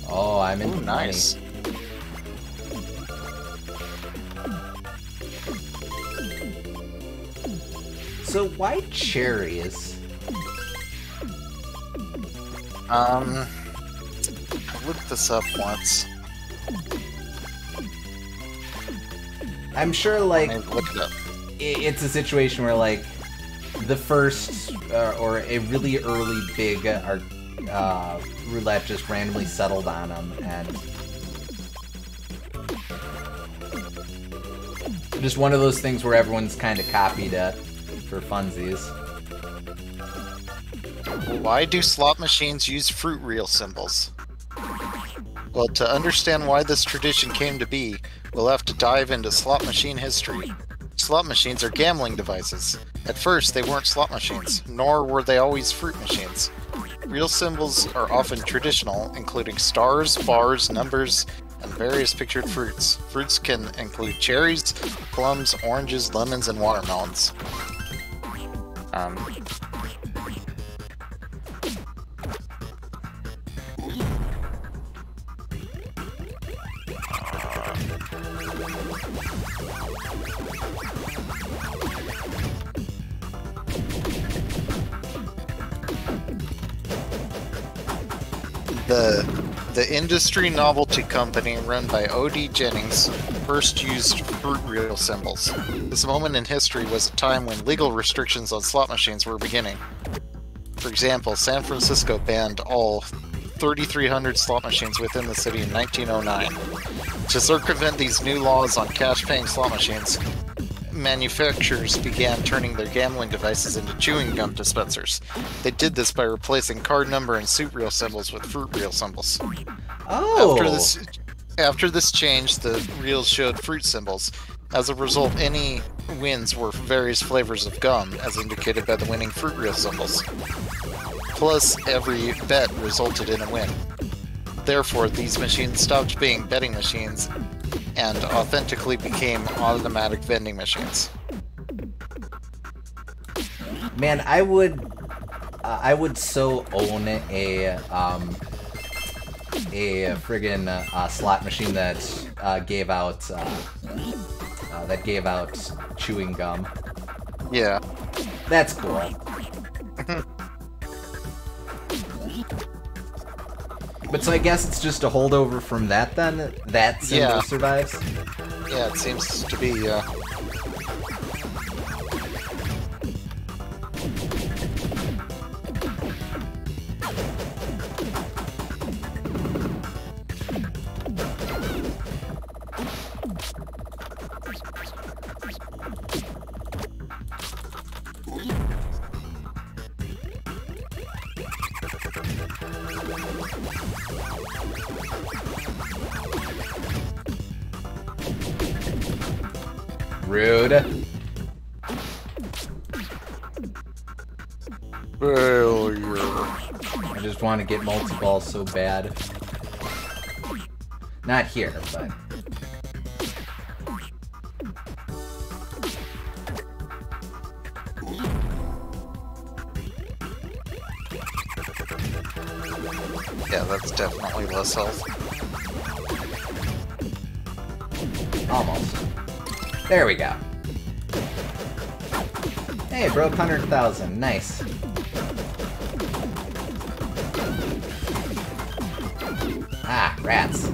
Oh, I'm in. Ooh, nice. So why cherries? I looked this up once. I'm sure, like, Let me look it up. it's a situation where, like, the first or a really early big roulette just randomly settled on them, and just one of those things where everyone's kind of copied it for funsies. Why do slot machines use fruit reel symbols? Well, to understand why this tradition came to be, we'll have to dive into slot machine history. Slot machines are gambling devices. At first, they weren't slot machines, nor were they always fruit machines. Real symbols are often traditional, including stars, bars, numbers, and various pictured fruits. Fruits can include cherries, plums, oranges, lemons, and watermelons. The industry novelty company run by O.D. Jennings first used fruit reel symbols. This moment in history was a time when legal restrictions on slot machines were beginning. For example, San Francisco banned all 3,300 slot machines within the city in 1909. To circumvent these new laws on cash-paying slot machines, manufacturers began turning their gambling devices into chewing gum dispensers. They did this by replacing card number and suit reel symbols with fruit reel symbols. Oh! After this change, the reels showed fruit symbols. As a result, any wins were various flavors of gum, as indicated by the winning fruit reel symbols. Plus, every bet resulted in a win. Therefore, these machines stopped being betting machines and authentically became automatic vending machines. Man, I would so own a friggin' slot machine that gave out chewing gum. Yeah. That's cool. But so I guess it's just a holdover from that then? That symbol survives? Yeah, it seems to be, Rude. Failure. I just want to get multi-balls so bad. Not here, but... Yeah, that's definitely less health. Almost. There we go. Hey, broke 100,000. Nice. Ah, rats.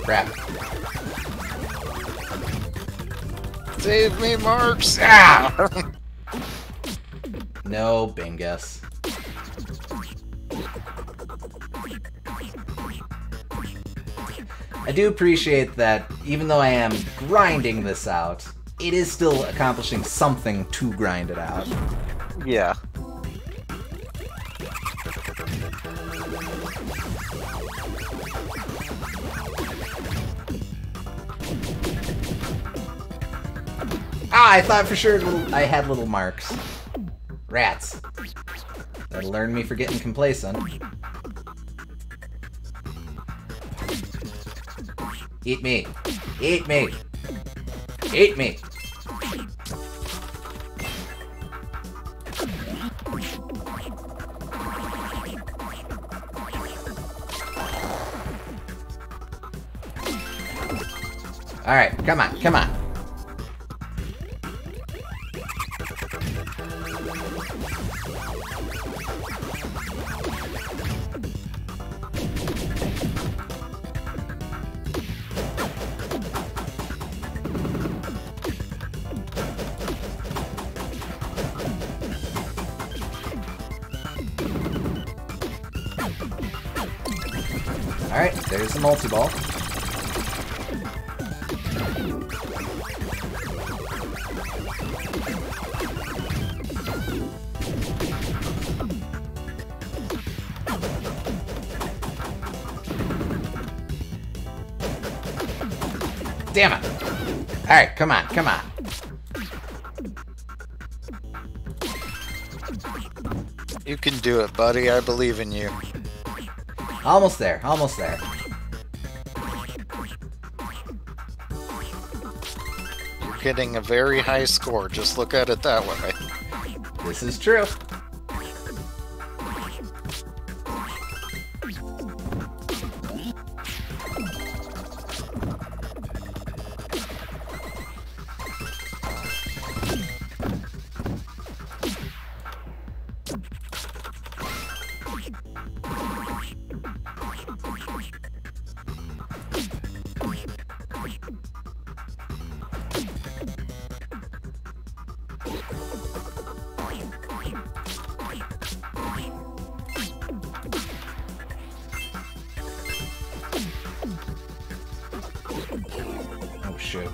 Crap. Save me, Marks! Ah! No, Bingus. I do appreciate that, even though I am grinding this out, it is still accomplishing something to grind it out. Yeah. Ah, I thought for sure I had little marks. Rats. That'll learn me for getting complacent. Eat me. Eat me. Eat me. Alright, come on, come on. Alright, there's the multi-ball. Damn it! Alright, come on, come on. You can do it, buddy. I believe in you. Almost there, almost there. You're getting a very high score. Just look at it that way. This is true. Oh, shit.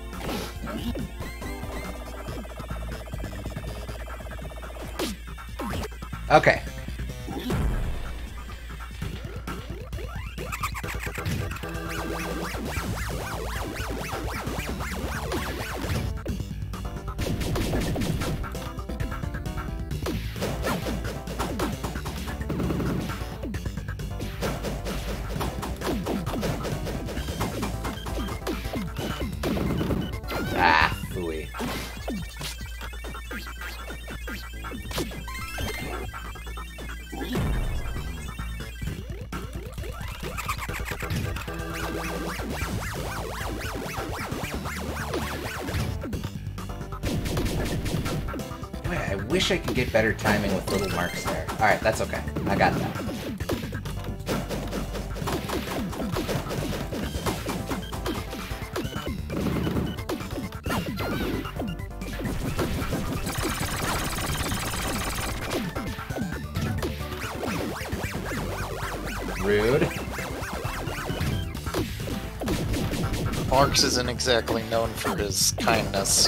Okay. Ah, phooey. Boy, I wish I could get better timing with little marks there. Alright, that's okay. I got that. Rude. Marks isn't exactly known for his kindness.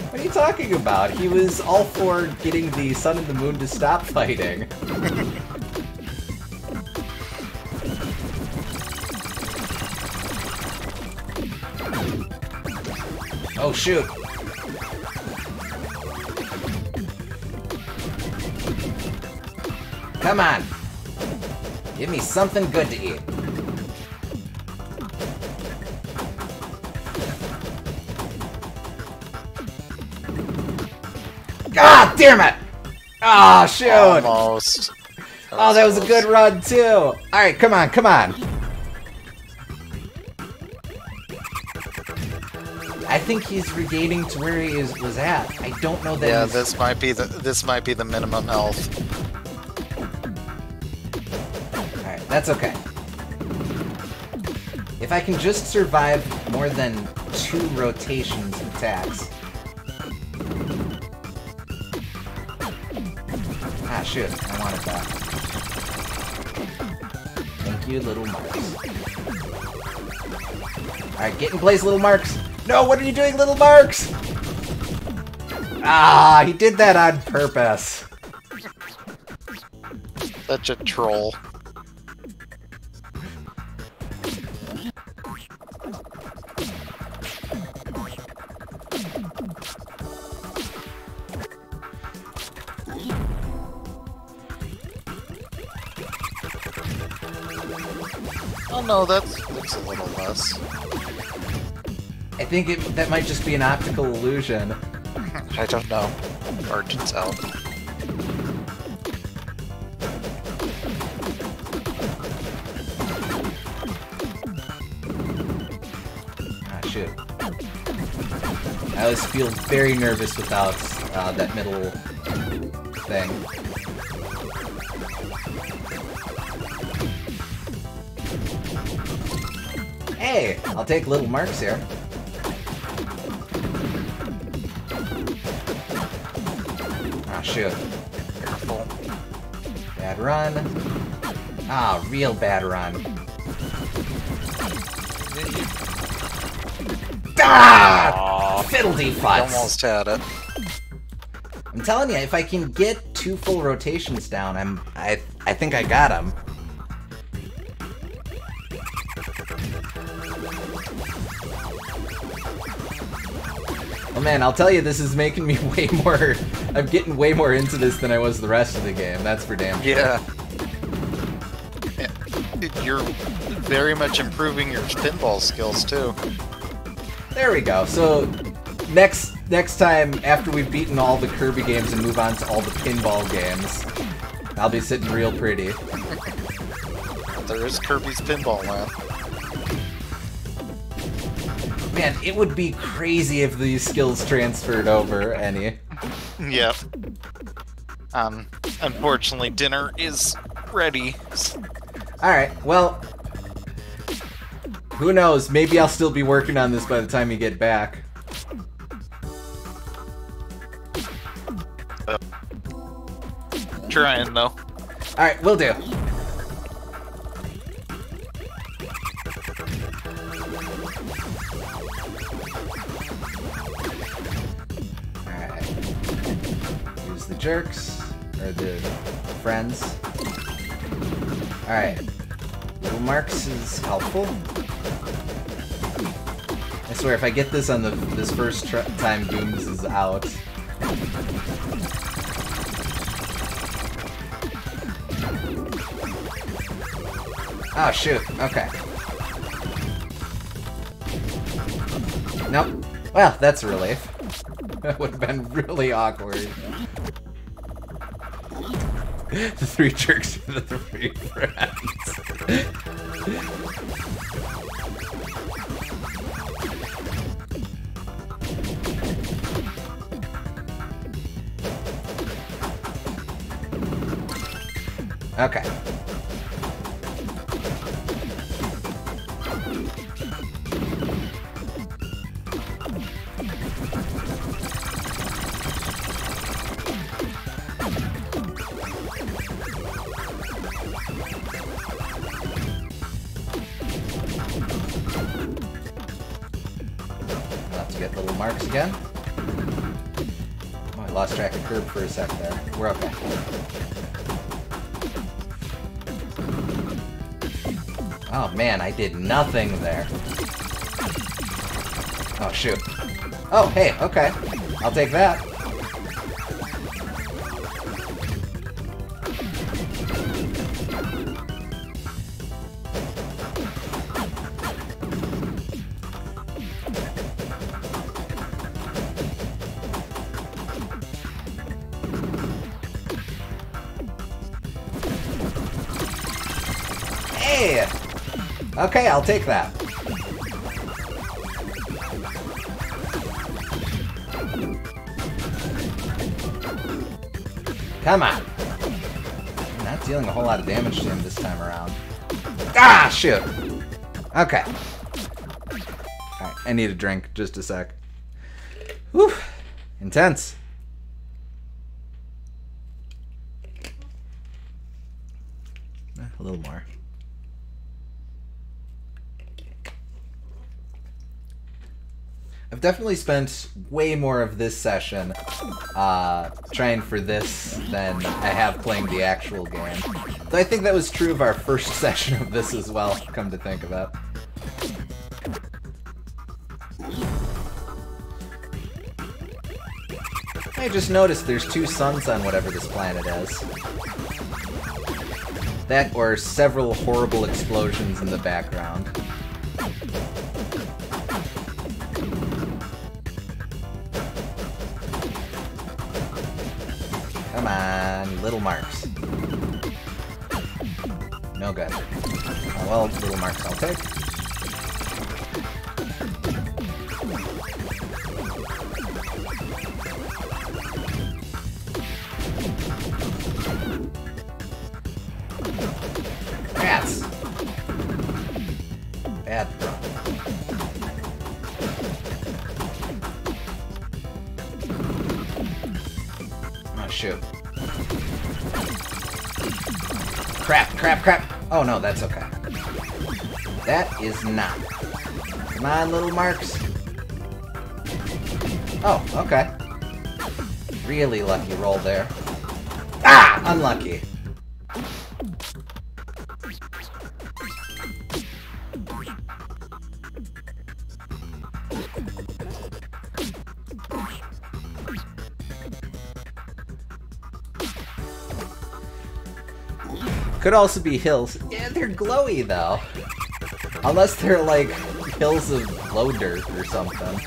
What are you talking about? He was all for getting the Sun and the Moon to stop fighting. Oh, shoot. Come on. Give me something good to eat. God damn it! Ah, oh, shoot! Almost. Oh, that was a good run, too! Alright, come on, come on! I think he's regaining to where he was at. I don't know that. Yeah, he's... this might be the minimum health. Alright, that's okay. If I can just survive more than 2 rotations of attacks. Ah, shoot. I wanted that. Thank you, little marks. Alright, get in place, little marks! No, what are you doing, little marks? Ah, he did that on purpose. Such a troll. Oh no, that looks a little less. I think that might just be an optical illusion. I don't know. Hard to tell. Ah, shoot. I always feel very nervous without that middle thing. Hey, I'll take little marks here. Ah, shoot. Careful. Bad run. Ah, real bad run. Ah! Fiddledy futz! Almost had it. I'm telling you, if I can get 2 full rotations down, I think I got him. Oh man, I'll tell you, this is making me way more... I'm getting way more into this than I was the rest of the game. That's for damn sure. Yeah. You're very much improving your pinball skills, too. There we go. So, next time, after we've beaten all the Kirby games and move on to all the pinball games, I'll be sitting real pretty. There is Kirby's Pinball Land. Man, it would be crazy if these skills transferred over any. Yep. Unfortunately, dinner is ready. Alright, well... Who knows? Maybe I'll still be working on this by the time you get back. Trying, though. Alright, will do. Alright. Use the jerks. Or the friends. Alright. Little marks is helpful. I swear, if I get this on this first time Dooms is out. Oh shoot, okay. Nope. Well, that's a relief. That would have been really awkward. The 3 jerks for the 3 friends. Okay. Let's get little marks again. Oh, I lost track of curb for a sec there. We're okay. Oh man, I did nothing there. Oh shoot. Oh hey, okay. I'll take that. Hey! Okay, I'll take that. Come on. I'm not dealing a whole lot of damage to him this time around. Ah, shoot. Okay. Alright, I need a drink. Just a sec. Whew. Intense. A little more. I've definitely spent way more of this session trying for this than I have playing the actual game. Though I think that was true of our first session of this as well, come to think of it. I just noticed there's 2 suns on whatever this planet is. That or several horrible explosions in the background. Come on, little marks. No good. Oh, well, little marks I'll take. Rats! Bad run. Oh, shoot. crap, crap, crap. Oh no, that's okay. That is not. Come on, little marks. Oh, okay. Really lucky roll there. Ah! Unlucky. Could also be hills. Yeah, they're glowy though. Unless they're like hills of glow dirt or something.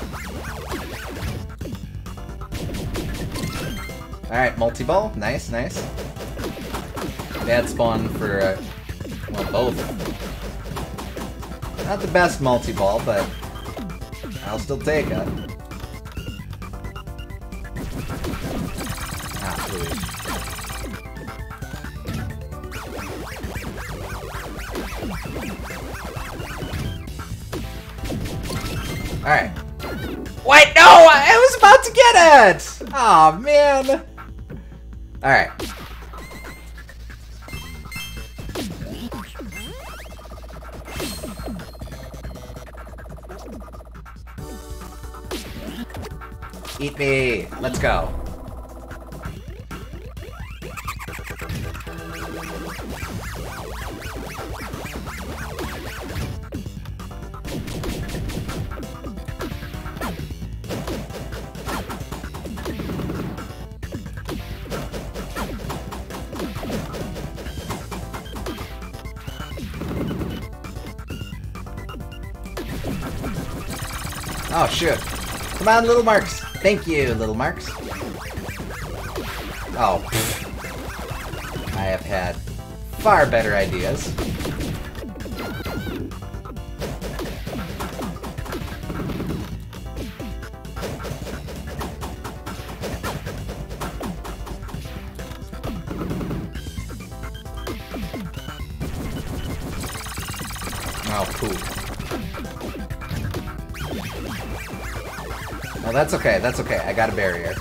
Alright, multi-ball. Nice, nice. Bad spawn for, well, both. Not the best multi-ball, but I'll still take it. Ah, please. Alright. Wait, no! I was about to get it! Aw, man. Alright. Eat me! Let's go. Oh, shoot. Come on, little marks. Thank you, little marks. Oh. Pfft. I have had far better ideas. Oh, cool. No, that's okay, that's okay. I got a barrier.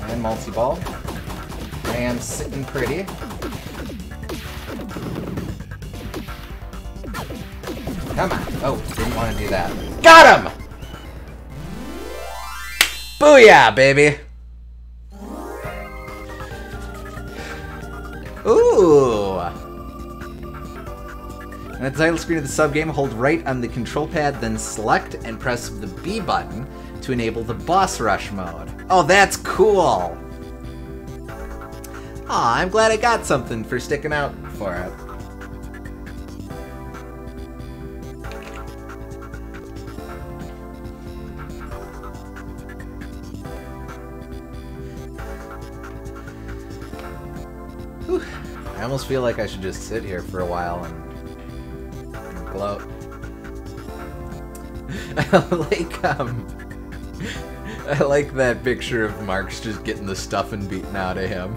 And multi-ball. I am sitting pretty. Come on. Oh, didn't want to do that. Got him! Booyah, baby! Ooh! On the title screen of the sub-game, hold right on the control pad, then select and press the B button to enable the boss rush mode. Oh, that's cool! Aw, I'm glad I got something for sticking out for it. Whew. I almost feel like I should just sit here for a while and gloat. I like that picture of Mark's just getting the stuffing beaten out of him.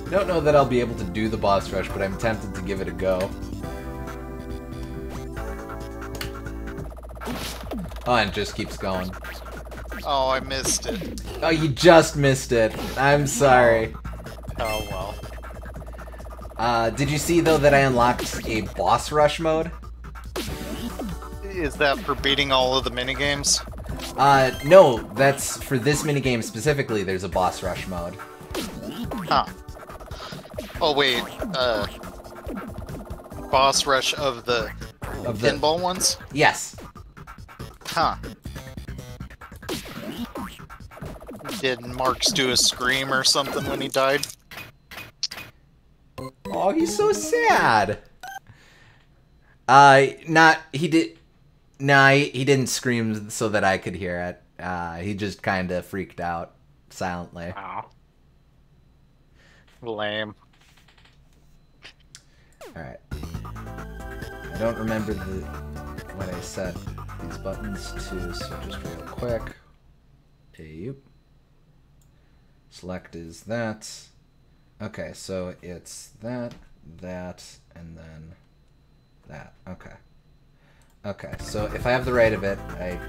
I don't know that I'll be able to do the boss rush, but I'm tempted to give it a go. Oh, and it just keeps going. Oh, I missed it. Oh, you just missed it. I'm sorry. Oh, well. Did you see, though, that I unlocked a boss rush mode? Is that for beating all of the minigames? No, that's for this minigame specifically, there's a boss rush mode. Huh. Oh, wait, boss rush of the pinball ones? Yes. Huh. Did Marks do a scream or something when he died? Oh, he's so sad. He didn't scream so that I could hear it. He just kind of freaked out silently. Oh. Lame. Alright. I don't remember what I set these buttons to, so just real quick. Yep. Select is that. Okay, so it's that, and then That. Okay. Okay, so if I have the right of it, I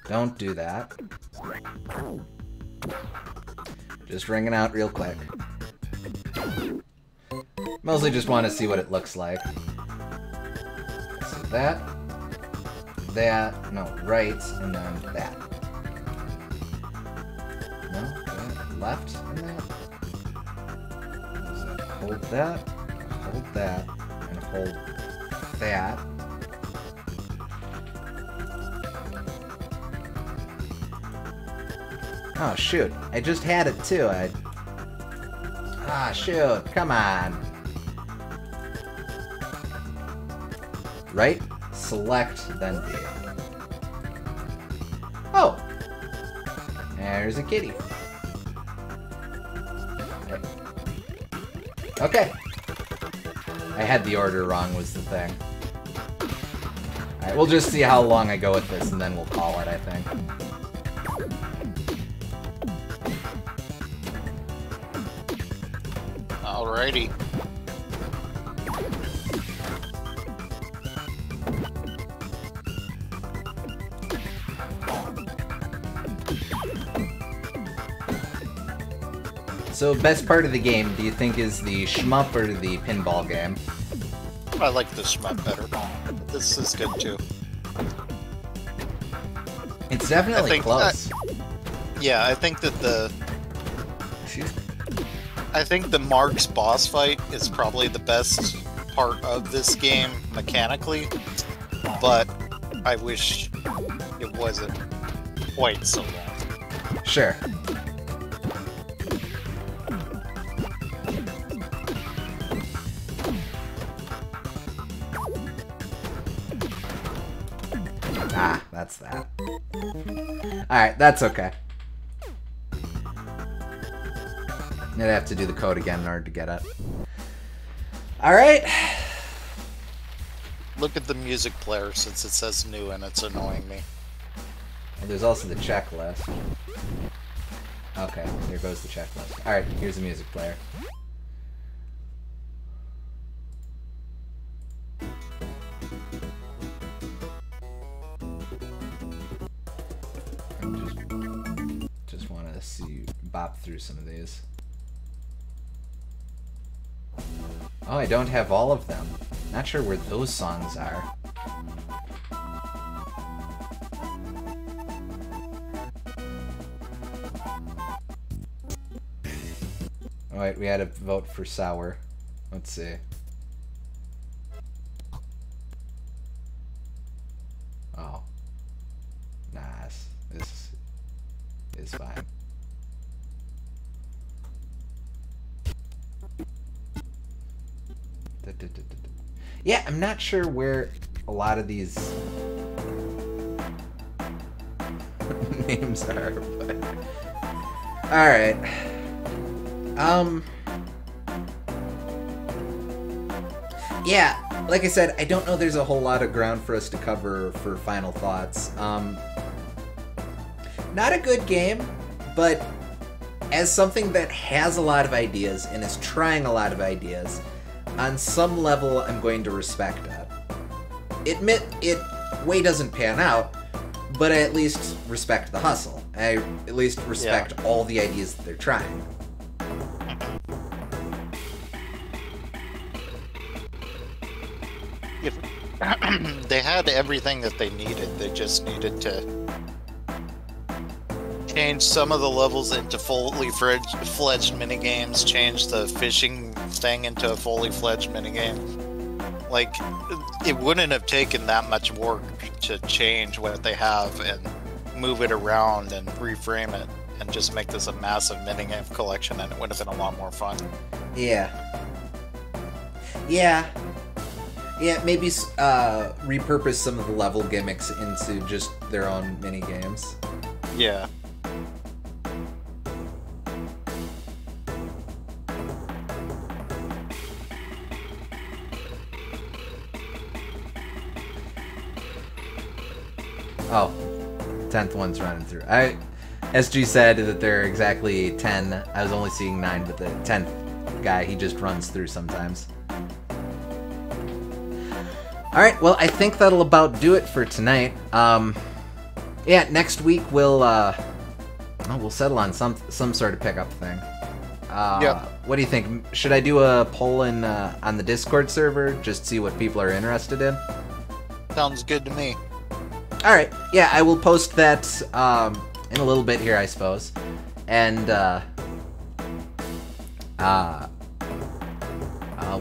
don't do that. Just ringing out real quick. Mostly just want to see what it looks like. So that, no, right, and then that. No, that, left, and that. So hold that, and hold that. Oh shoot, I just had it too. Ah shoot, come on. Right, select, then B. Oh! There's a kitty. Okay. I had the order wrong was the thing. Alright, we'll just see how long I go with this and then we'll call it, I think. Alrighty. So, best part of the game, do you think is the shmup or the pinball game? I like the shmup better. This is good too. It's definitely close. Yeah, I think that the... Excuse me. I think the Mark's boss fight is probably the best part of this game mechanically, but I wish it wasn't quite so long. Sure. Ah, that's that. Alright, that's okay. I'd have to do the code again in order to get it. Alright. Look at the music player since it says new and it's annoying me. And there's also the checklist. Okay, there goes the checklist. Alright, here's the music player. Just want to see bop through some of these. Oh, I don't have all of them. Not sure where those songs are. Oh, wait, we had a vote for Sour. Let's see. Oh. Nah, this is fine. Yeah, I'm not sure where a lot of these names are, but... Alright. Yeah, like I said, I don't know there's a whole lot of ground for us to cover for final thoughts. Not a good game, but as something that has a lot of ideas and is trying a lot of ideas, on some level, I'm going to respect it. Admit it way doesn't pan out, but I at least respect the hustle. I at least respect all the ideas that they're trying. They had everything that they needed. They just needed to change some of the levels into fully fledged minigames, change the fishing thing into a fully fledged minigame. Like, it wouldn't have taken that much work to change what they have and move it around and reframe it and just make this a massive minigame collection, and it would have been a lot more fun. Yeah. Yeah. Yeah, maybe repurpose some of the level gimmicks into just their own minigames. Yeah. Oh, 10th one's running through. SG said that there are exactly 10. I was only seeing 9, but the 10th guy, he just runs through sometimes. Alright, well, I think that'll about do it for tonight. Yeah, next week we'll settle on some sort of pickup thing. Yep. What do you think? Should I do a poll on the Discord server, just see what people are interested in? Sounds good to me. Alright, yeah, I will post that in a little bit here, I suppose. And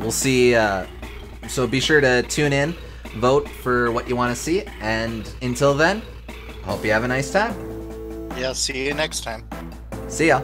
we'll see, so be sure to tune in, vote for what you want to see, and until then, hope you have a nice time. Yeah, see you next time. See ya.